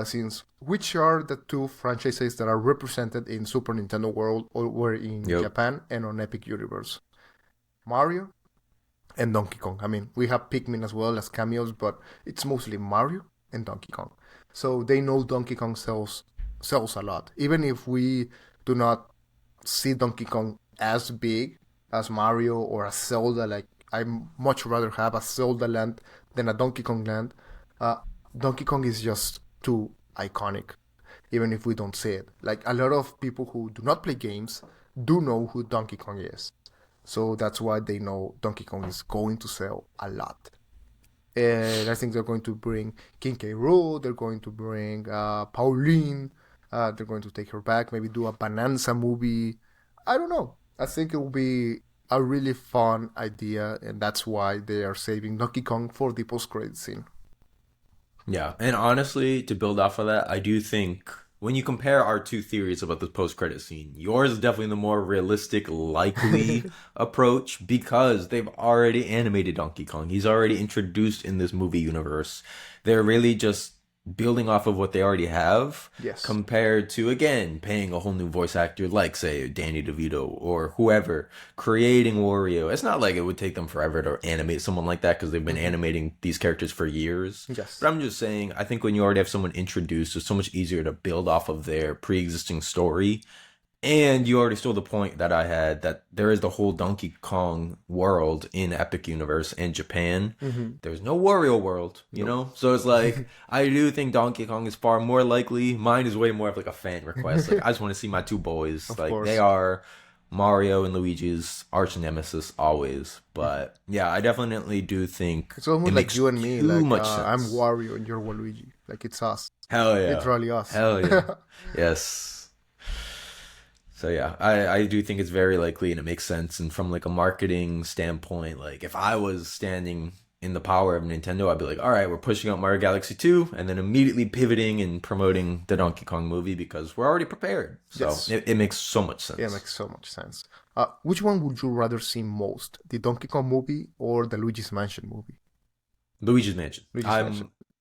since which are the two franchises that are represented in Super Nintendo World over in Japan and on Epic Universe. Mario and Donkey Kong. We have Pikmin as well as cameos, but it's mostly Mario and Donkey Kong. So they know Donkey Kong sells a lot. Even if we do not see Donkey Kong as big as Mario or a Zelda, I much rather have a Zelda land than a Donkey Kong land. Donkey Kong is just too iconic, even if we don't see it. A lot of people who do not play games do know who Donkey Kong is. So that's why they know Donkey Kong is going to sell a lot. And I think they're going to bring King K. Rool, they're going to bring Pauline, they're going to take her back, maybe do a Bonanza movie. I don't know. I think it will be a really fun idea, and that's why they are saving Donkey Kong for the post-credit scene. Yeah, and honestly, to build off of that, I do think when you compare our two theories about the post-credit scene, yours is definitely the more realistic, likely approach because they've already animated Donkey Kong. He's already introduced in this movie universe. They're really just building off of what they already have, compared to, again, paying a whole new voice actor like, say, Danny DeVito or whoever, creating Wario. It's not like it would take them forever to animate someone like that because they've been animating these characters for years. But I'm just saying, I think when you already have someone introduced, it's so much easier to build off of their pre-existing story. And you already stole the point that I had, that there is the whole Donkey Kong world in Epic Universe and Japan. There's no Wario world, you know? So it's like, I do think Donkey Kong is far more likely. Mine is way more of like a fan request. Like, I just want to see my two boys. Of course. They are Mario and Luigi's arch nemesis always. But yeah, I definitely do think it's almost like you and me. Like, much I'm Wario and you're Waluigi. Like, it's us. Hell yeah. Literally us. Hell yeah. Yes. So yeah, I do think it's very likely and it makes sense. And from like a marketing standpoint, like if I was standing in the power of Nintendo, I'd be like, all right, we're pushing out Mario Galaxy 2 and then immediately pivoting and promoting the Donkey Kong movie because we're already prepared. So it makes so much sense. Yeah, it makes so much sense. Which one would you rather see most? The Donkey Kong movie or the Luigi's Mansion movie? Luigi's Mansion.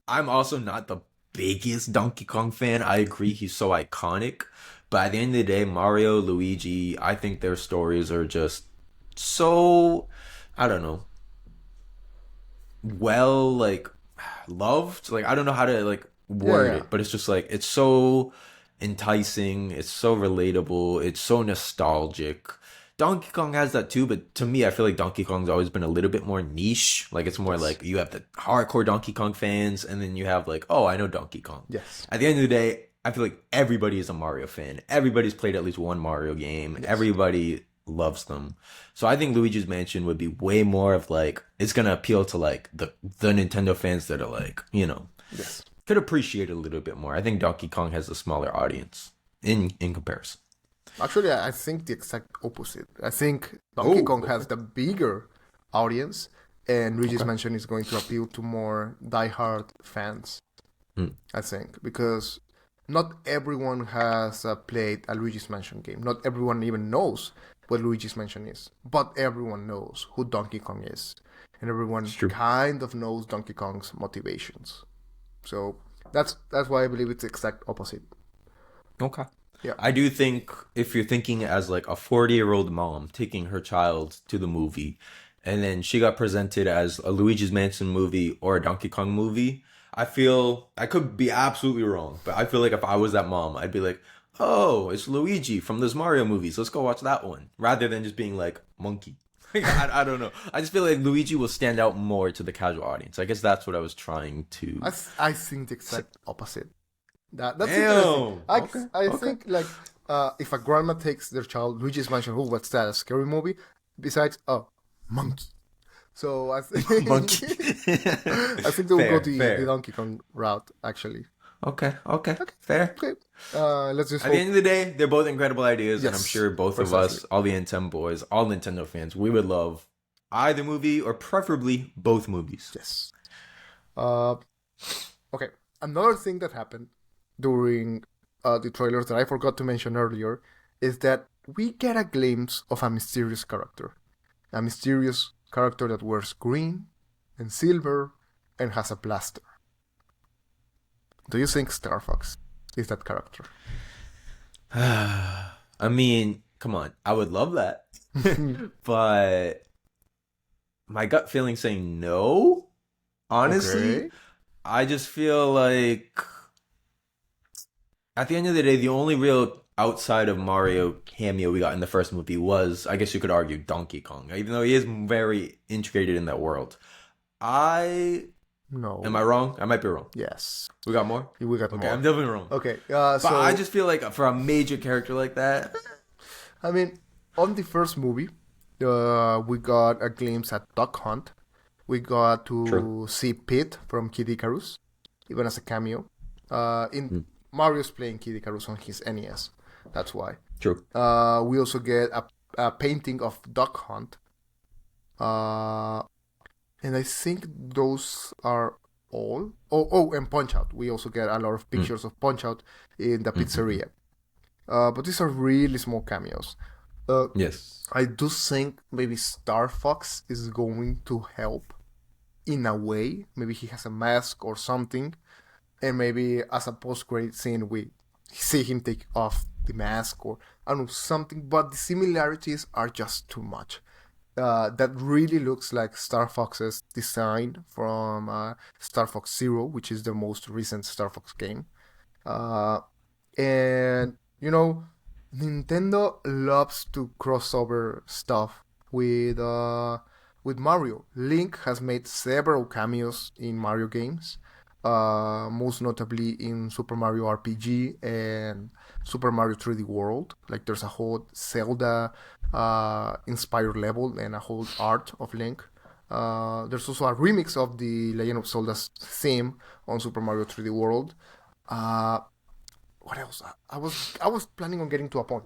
I'm also not the biggest Donkey Kong fan. I agree, he's so iconic. But at the end of the day, Mario, Luigi, I think their stories are just so, I don't know, well, like, loved. Like, I don't know how to, like, word it. But it's just, like, it's so enticing. It's so relatable. It's so nostalgic. Donkey Kong has that too, but to me, I feel like Donkey Kong's always been a little bit more niche. Like, it's more like you have the hardcore Donkey Kong fans, and then you have, like, oh, I know Donkey Kong. Yes. At the end of the day, I feel like everybody is a Mario fan. Everybody's played at least one Mario game. Yes. Everybody loves them. So I think Luigi's Mansion would be way more of like, it's going to appeal to like the Nintendo fans that are like, you know, could appreciate it a little bit more. I think Donkey Kong has a smaller audience in comparison. Actually, I think the exact opposite. I think Donkey Kong has the bigger audience and Luigi's Mansion is going to appeal to more diehard fans. I think, because not everyone has played a Luigi's Mansion game. Not everyone even knows what Luigi's Mansion is. But everyone knows who Donkey Kong is. And everyone kind of knows Donkey Kong's motivations. So that's why I believe it's the exact opposite. Okay. Yeah. I do think if you're thinking as like a 40-year-old mom taking her child to the movie, and then she got presented as a Luigi's Mansion movie or a Donkey Kong movie, I feel, I could be absolutely wrong, but I feel like if I was that mom, I'd be like, oh, it's Luigi from those Mario movies. Let's go watch that one. Rather than just being like, monkey. I don't know. I just feel like Luigi will stand out more to the casual audience. I guess that's what I was trying to... I think the exact opposite. That's interesting. I think like if a grandma takes their child, Luigi's Mansion, what's that, a scary movie? Besides, monkey. So I think monkey. I think they will go the Donkey Kong route, actually. Okay. Fair. Okay. Let's just At the end of the day, they're both incredible ideas, and I'm sure both of us, all the Nintendo boys, all Nintendo fans, we would love either movie or preferably both movies. Yes. Okay. Another thing that happened during the trailers that I forgot to mention earlier is that we get a glimpse of a mysterious character. A mysterious character that wears green and silver and has a blaster. Do you think Star Fox is that character? I mean, come on. I would love that. But my gut feeling saying no. Honestly, I just feel like at the end of the day, the only real outside of Mario cameo we got in the first movie was, I guess you could argue, Donkey Kong, even though he is very integrated in that world. No. Am I wrong? I might be wrong. Yes. We got more? We got more. I'm definitely wrong. Okay. But I just feel like for a major character like that... I mean, on the first movie, we got a glimpse at Duck Hunt. We got to see Pete from Kid Icarus, even as a cameo. Mario's playing Kid Icarus on his NES. That's why. True. We also get a painting of Duck Hunt. And I think those are all. Oh, and Punch-Out. We also get a lot of pictures of Punch-Out in the pizzeria. But these are really small cameos. Yes. I do think maybe Star Fox is going to help in a way. Maybe he has a mask or something. And maybe as a post-credit scene, we see him take off the mask or, I don't know, something. But the similarities are just too much. That really looks like Star Fox's design from Star Fox Zero, which is the most recent Star Fox game. And, you know, Nintendo loves to crossover stuff with Mario. Link has made several cameos in Mario games, most notably in Super Mario RPG and Super Mario 3D World. Like there's a whole Zelda inspired level and a whole art of Link. There's also a remix of the Legend of Zelda's theme on Super Mario 3D World. What else? I was planning on getting to a point.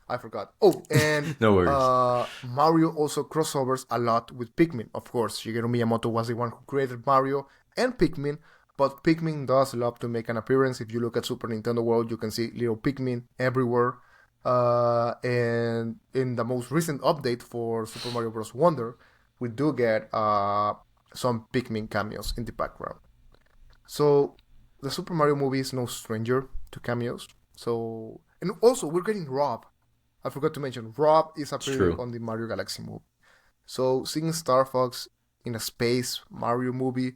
I forgot. Oh, and no worries. Mario also crossovers a lot with Pikmin. Of course, Shigeru Miyamoto was the one who created Mario and Pikmin, but Pikmin does love to make an appearance. If you look at Super Nintendo World, you can see little Pikmin everywhere. And in the most recent update for Super Mario Bros. Wonder, we do get some Pikmin cameos in the background. So the Super Mario movie is no stranger to cameos. So, and also we're getting Rob. I forgot to mention, Rob is appearing on the Mario Galaxy movie. So seeing Star Fox in a space Mario movie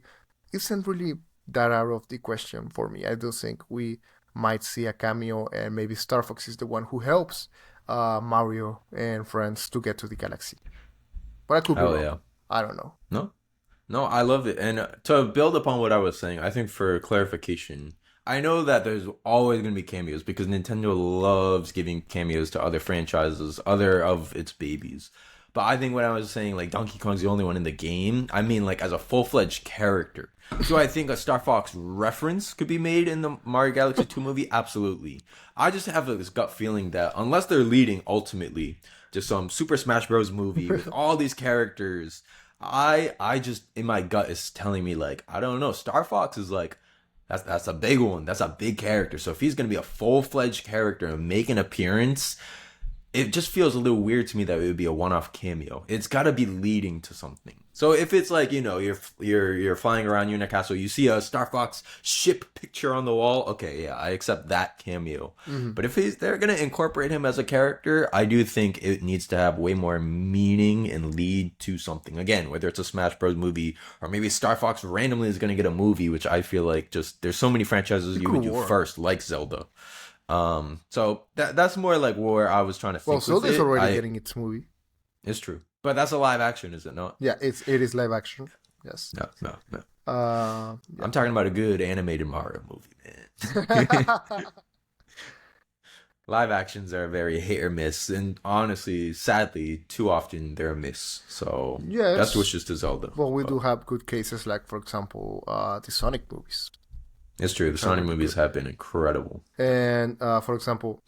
isn't really that out of the question for me. I do think we might see a cameo, and maybe Star Fox is the one who helps Mario and friends to get to the galaxy. But I could be wrong. Yeah. I don't know. No, I love it. And to build upon what I was saying, I think for clarification, I know that there's always going to be cameos because Nintendo loves giving cameos to other franchises, other of its babies. But I think when I was saying like Donkey Kong's the only one in the game, I mean like as a full-fledged character. So I think a Star Fox reference could be made in the Mario Galaxy 2 movie? Absolutely. I just have this gut feeling that unless they're leading ultimately to some Super Smash Bros. Movie with all these characters, I just, in my gut, is telling me like, I don't know, Star Fox is like, that's a big one. That's a big character. So if he's going to be a full-fledged character and make an appearance, it just feels a little weird to me that it would be a one-off cameo. It's got to be leading to something. So if it's like, you know, you're flying around, you're in a castle, you see a Star Fox ship picture on the wall, okay, yeah, I accept that cameo. Mm-hmm. But if they're going to incorporate him as a character, I do think it needs to have way more meaning and lead to something. Again, whether it's a Smash Bros. Movie or maybe Star Fox randomly is going to get a movie, which I feel like just there's so many franchises you would do first, like Zelda. So that's more like where I was trying to think. Well, Zelda's already getting its movie. It's true, but that's a live action, is it not? Yeah, it is live action. Yes. No. Yeah. I'm talking about a good animated Mario movie, man. Live actions are very hit or miss, and honestly, sadly, too often they're a miss. So yes. Best wishes to Zelda. Well, we do have good cases, like for example, the Sonic movies. It's true. The Sonic movies have been incredible. And for example,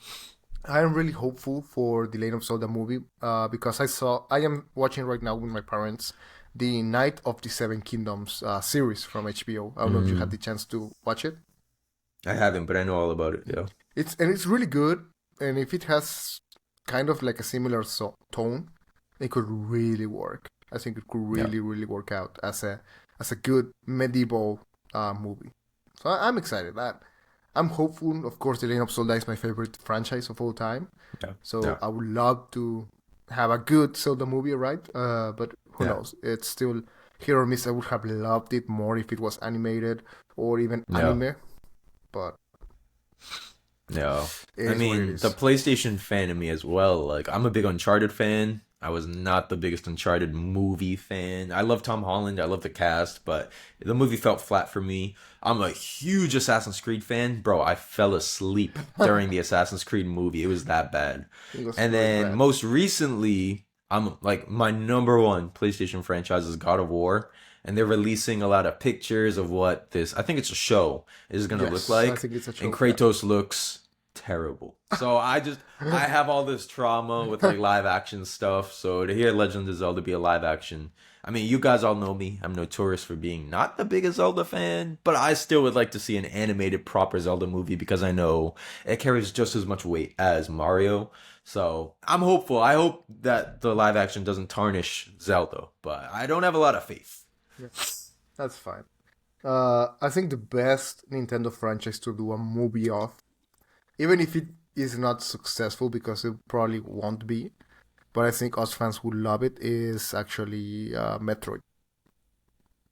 I am really hopeful for the Legend of Zelda movie because I am watching right now with my parents the Night of the Seven Kingdoms series from HBO. I don't know if you had the chance to watch it. I haven't, but I know all about it. Yeah, it's really good, and if it has kind of like a similar tone, it could really work. I think it could really work out as a good medieval movie. So I'm excited. I'm hopeful. Of course, The Legend of Zelda is my favorite franchise of all time. Yeah. So I would love to have a good Zelda movie, right? But who knows? It's still hit or miss. I would have loved it more if it was animated or even anime. But I mean, the PlayStation fan in me as well. Like, I'm a big Uncharted fan. I was not the biggest Uncharted movie fan. I love Tom Holland. I love the cast, but the movie felt flat for me. I'm a huge Assassin's Creed fan. Bro, I fell asleep during the Assassin's Creed movie. It was that bad. And then most recently, I'm like, my number one PlayStation franchise is God of War. And they're releasing a lot of pictures of what this, I think it's a show, is going to look like. I think it's a show. And Kratos looks terrible. So I have all this trauma with like live action stuff. So to hear Legend of Zelda be a live action, I mean, you guys all know me. I'm notorious for being not the biggest Zelda fan, but I still would like to see an animated proper Zelda movie because I know it carries just as much weight as Mario. So I'm hopeful. I hope that the live action doesn't tarnish Zelda, but I don't have a lot of faith. Yeah, that's fine. I think the best Nintendo franchise to do a movie of, even if it is not successful because it probably won't be, but I think us fans will love it, is actually Metroid.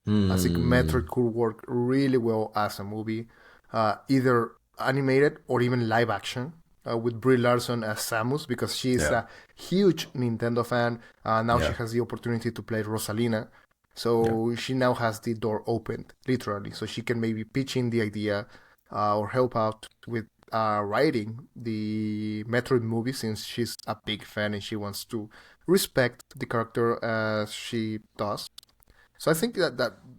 I think Metroid could work really well as a movie, either animated or even live action, with Brie Larson as Samus, because she's a huge Nintendo fan. Now she has the opportunity to play Rosalina. So she now has the door opened, literally. So she can maybe pitch in the idea or help out with writing the Metroid movie, since she's a big fan and she wants to respect the character as she does. So I think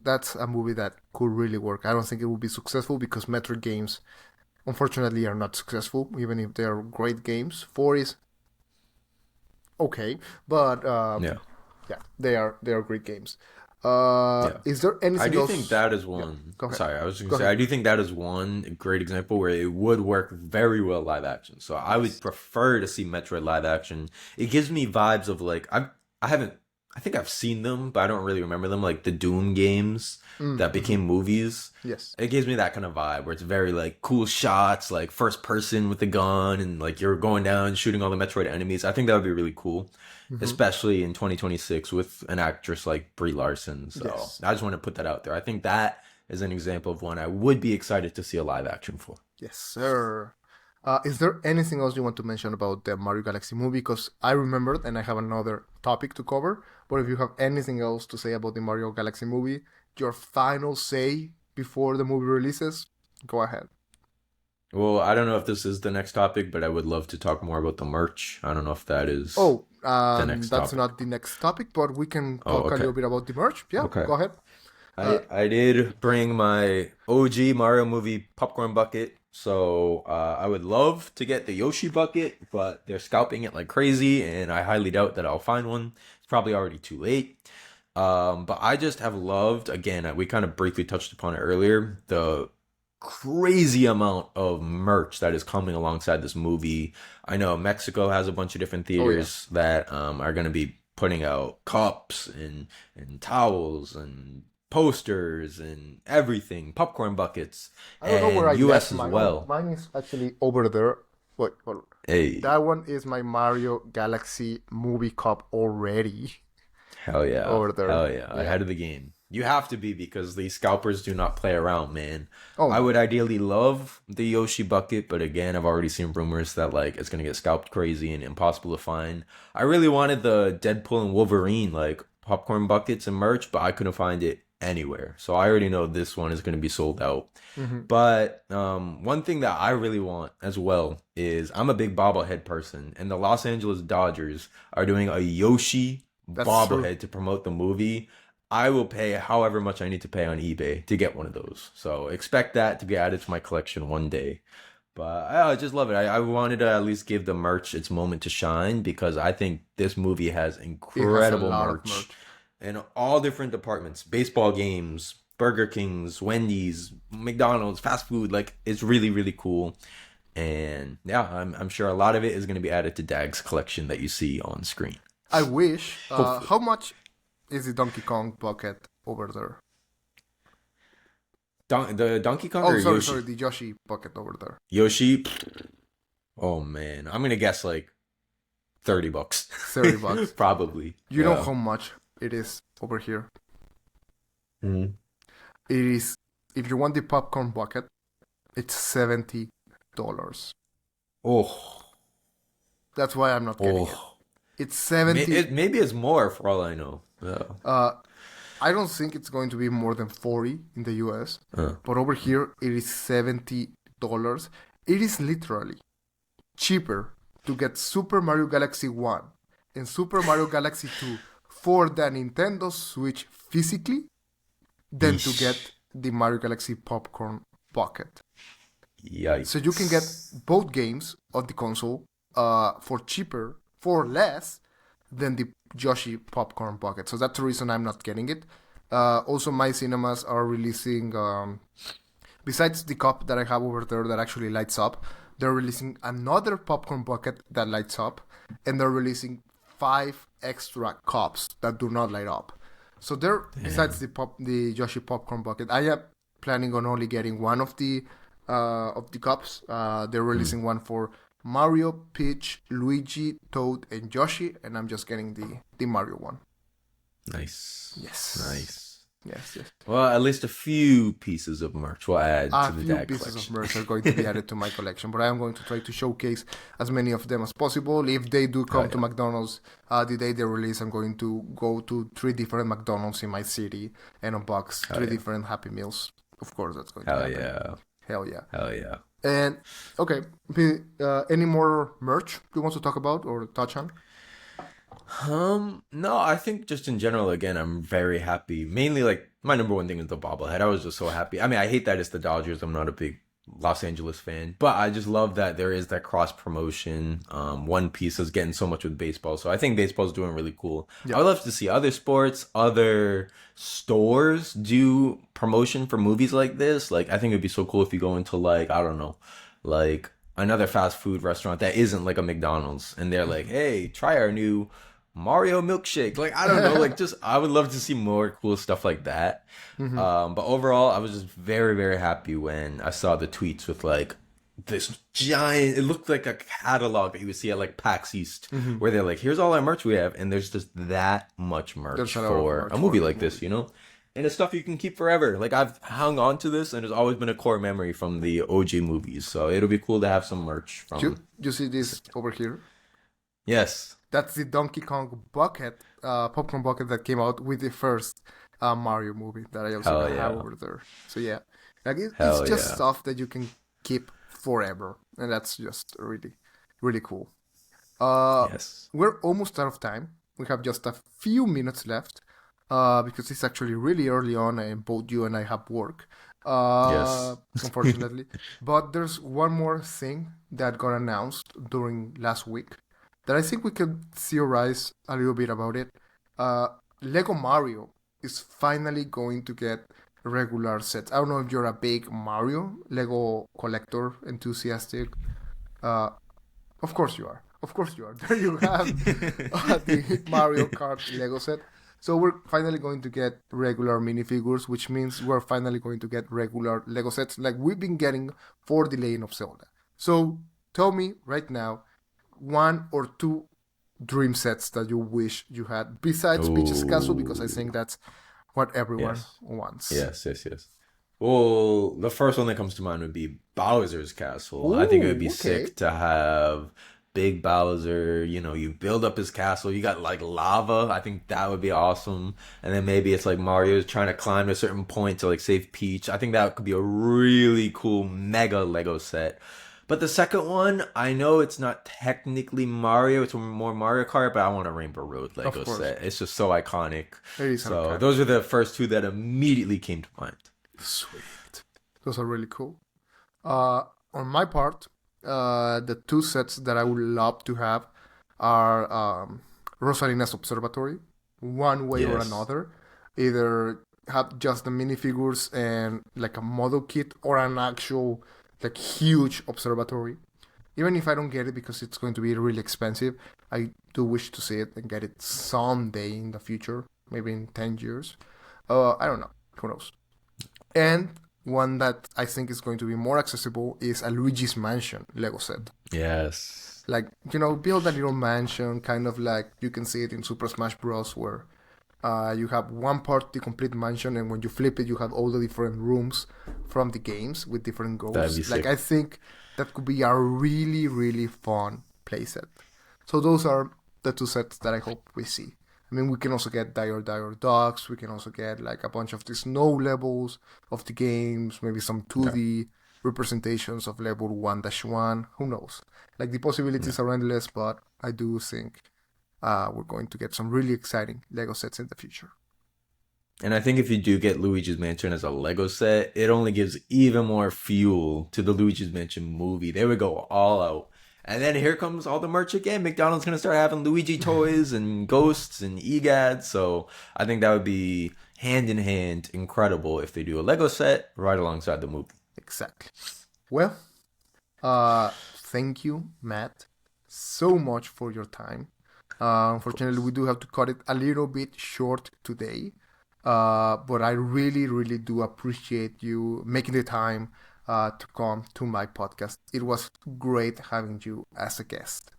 that's a movie that could really work. I don't think it will be successful because Metroid games, unfortunately, are not successful, even if they are great games. 4 is okay, but they are great games. Is there anything else? I do think that is one. Sorry, I was going to say, I do think that is one great example where it would work very well live action. So I would prefer to see Metroid live action. It gives me vibes of like, I think I've seen them, but I don't really remember them. Like the Doom games that became movies. Yes. It gives me that kind of vibe where it's very like cool shots, like first person with the gun, and like you're going down and shooting all the Metroid enemies. I think that would be really cool, especially in 2026 with an actress like Brie Larson. So I just want to put that out there. I think that is an example of one I would be excited to see a live action for. Yes, sir. Is there anything else you want to mention about the Mario Galaxy movie? Because I remembered and I have another topic to cover. But if you have anything else to say about the Mario Galaxy movie, your final say before the movie releases, go ahead. Well, I don't know if this is the next topic, but I would love to talk more about the merch. I don't know if that is the next topic. That's not the next topic, but we can talk a little bit about the merch. Yeah, go ahead. I did bring my OG Mario movie popcorn bucket. So I would love to get the Yoshi bucket, but they're scalping it like crazy, and I highly doubt that I'll find one. It's probably already too late. But I just have loved, again, we kind of briefly touched upon it earlier, the crazy amount of merch that is coming alongside this movie. I know Mexico has a bunch of different theaters that are going to be putting out cups and towels and posters and everything, popcorn buckets, I don't know where I US as well. Mine is actually over there. Wait, hey, that one is my Mario Galaxy movie cup already. Hell yeah, over there. Hell yeah, ahead of the game. You have to be, because these scalpers do not play around, man. I would ideally love the Yoshi bucket, but again, I've already seen rumors that like it's gonna get scalped crazy and impossible to find. I really wanted the Deadpool and Wolverine like popcorn buckets and merch, but I couldn't find it anywhere. So I already know this one is going to be sold out. But one thing that I really want as well is, I'm a big bobblehead person, and the Los Angeles Dodgers are doing a Yoshi bobblehead to promote the movie. I will pay however much I need to pay on eBay to get one of those. So expect that to be added to my collection one day. But I just love it. I wanted to at least give the merch its moment to shine, because I think this movie has incredible merch in all different departments. Baseball games, Burger Kings, Wendy's, McDonald's, fast food. Like, it's really, really cool. And yeah, I'm sure a lot of it is going to be added to DAGG's collection that you see on screen. I wish. How much is the Donkey Kong bucket over there? The Donkey Kong or Yoshi? Sorry, the Yoshi bucket over there. Yoshi? Oh, man. I'm going to guess like $30. $30? Probably. You know how much it is over here? It is, if you want the popcorn bucket, it's $70. Oh. That's why I'm not getting it. It's 70. Maybe it's more for all I know. I don't think it's going to be more than 40 in the US. But over here, it is $70. It is literally cheaper to get Super Mario Galaxy 1 and Super Mario Galaxy 2 for the Nintendo Switch physically than to get the Mario Galaxy popcorn bucket. Yikes. So you can get both games on the console for less than the Yoshi popcorn bucket. So that's the reason I'm not getting it. Also, my cinemas are releasing, besides the cup that I have over there that actually lights up, they're releasing another popcorn bucket that lights up, and they're releasing 5 extra cups that do not light up. So besides the Yoshi popcorn bucket, I am planning on only getting one of the cups. They're releasing one for Mario, Peach, Luigi, Toad, and Yoshi, and I'm just getting the Mario one. Nice. Yes. Nice. Yes. Well, at least a few pieces of merch will add to the DAGG collection. A few pieces of merch are going to be added to my collection, but I am going to try to showcase as many of them as possible. If they do come to McDonald's the day they release, I'm going to go to 3 different McDonald's in my city and unbox 3 different Happy Meals. Of course, that's going to happen. Hell yeah. And, okay, any more merch you want to talk about or touch on? No, I think just in general, again, I'm very happy. Mainly, like, my number one thing is the bobblehead. I was just so happy. I mean, I hate that it's the Dodgers. I'm not a big Los Angeles fan, but I just love that there is that cross promotion. One Piece is getting so much with baseball, so I think baseball is doing really cool. Yeah. I would love to see other sports, other stores do promotion for movies like this. Like, I think it'd be so cool if you go into, like, I don't know, like another fast food restaurant that isn't like a McDonald's, and they're like, hey, try our new Mario milkshake. Like, I don't know, like, just I would love to see more cool stuff like that. But overall, I was just very, very happy when I saw the tweets with like this giant, it looked like a catalog that you would see at like PAX East, where they're like, here's all our merch we have, and there's just that much merch for a movie like this, you know? And it's stuff you can keep forever. Like, I've hung on to this, and it's always been a core memory from the OG movies. So it'll be cool to have some merch from. Do you see this over here? Yes. That's the Donkey Kong bucket, popcorn bucket that came out with the first Mario movie that I also have over there. So yeah, like it's just stuff that you can keep forever, and that's just really, really cool. Yes. We're almost out of time. We have just a few minutes left because it's actually really early on, and both you and I have work. Yes. Unfortunately. But there's one more thing that got announced during last week that I think we could theorize a little bit about it. Lego Mario is finally going to get regular sets. I don't know if you're a big Mario Lego collector, enthusiastic. Of course you are. There you have the Mario Kart Lego set. So we're finally going to get regular minifigures, which means we're finally going to get regular Lego sets like we've been getting for The Legend of Zelda. So tell me right now, 1 or 2 dream sets that you wish you had besides Peach's Castle, because I think that's what everyone wants. Yes. Well, the first one that comes to mind would be Bowser's Castle. I think it would be sick to have Big Bowser, you know, you build up his castle, you got like lava. I think that would be awesome. And then maybe it's like Mario's trying to climb to a certain point to like save Peach. I think that could be a really cool mega Lego set. But the second one, I know it's not technically Mario, it's more Mario Kart, but I want a Rainbow Road Lego set. It's just so iconic. So those are the first 2 that immediately came to mind. Sweet. Those are really cool. On my part, the 2 sets that I would love to have are Rosalina's Observatory, one way or another. Either have just the minifigures and like a model kit, or an actual like huge observatory. Even if I don't get it because it's going to be really expensive, I do wish to see it and get it someday in the future, maybe in 10 years. I don't know. Who knows? And one that I think is going to be more accessible is a Luigi's Mansion Lego set. Yes. Like, you know, build a little mansion, kind of like you can see it in Super Smash Bros. Where you have one part, the complete mansion, and when you flip it, you have all the different rooms from the games with different goals. Like, I think that could be a really, really fun playset. So those are the 2 sets that I hope we see. I mean, we can also get Dire Dogs. We can also get like a bunch of the snow levels of the games, maybe some 2D representations of level 1-1. Who knows? Like, the possibilities are endless, but I do think we're going to get some really exciting Lego sets in the future. And I think if you do get Luigi's Mansion as a Lego set, it only gives even more fuel to the Luigi's Mansion movie. They would go all out. And then here comes all the merch again. McDonald's going to start having Luigi toys and ghosts and EGAD. So I think that would be hand in hand incredible if they do a Lego set right alongside the movie. Exactly. Well, thank you, Matt, so much for your time. Unfortunately, we do have to cut it a little bit short today. But I really, really do appreciate you making the time to come to my podcast. It was great having you as a guest.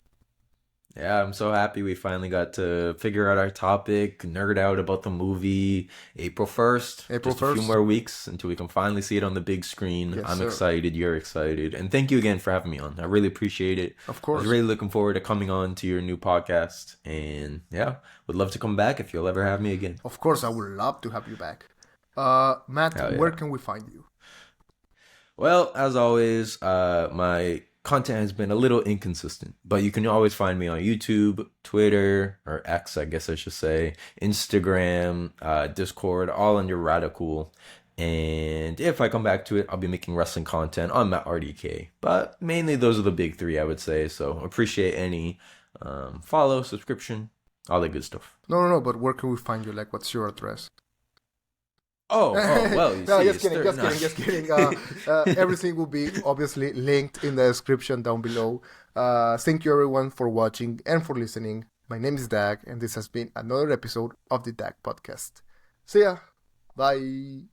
Yeah, I'm so happy we finally got to figure out our topic, nerd out about the movie. April 1st. Just a few more weeks until we can finally see it on the big screen. Yes, I'm excited. You're excited. And thank you again for having me on. I really appreciate it. Of course. I was really looking forward to coming on to your new podcast. And yeah, would love to come back if you'll ever have me again. Of course, I would love to have you back. Matt, where can we find you? Well, as always, my content has been a little inconsistent, but you can always find me on YouTube, Twitter, or X, I guess I should say, Instagram, Discord, all under RaDuhKewl. And if I come back to it, I'll be making wrestling content on my RDK. But mainly those are the big three, I would say. So appreciate any follow, subscription, all that good stuff. No, but where can we find you? Like, what's your address? Oh, well, you no, see, just kidding. Everything will be obviously linked in the description down below. Thank you everyone for watching and for listening. My name is DAGG, and this has been another episode of the DAGG Podcast. See ya. Bye.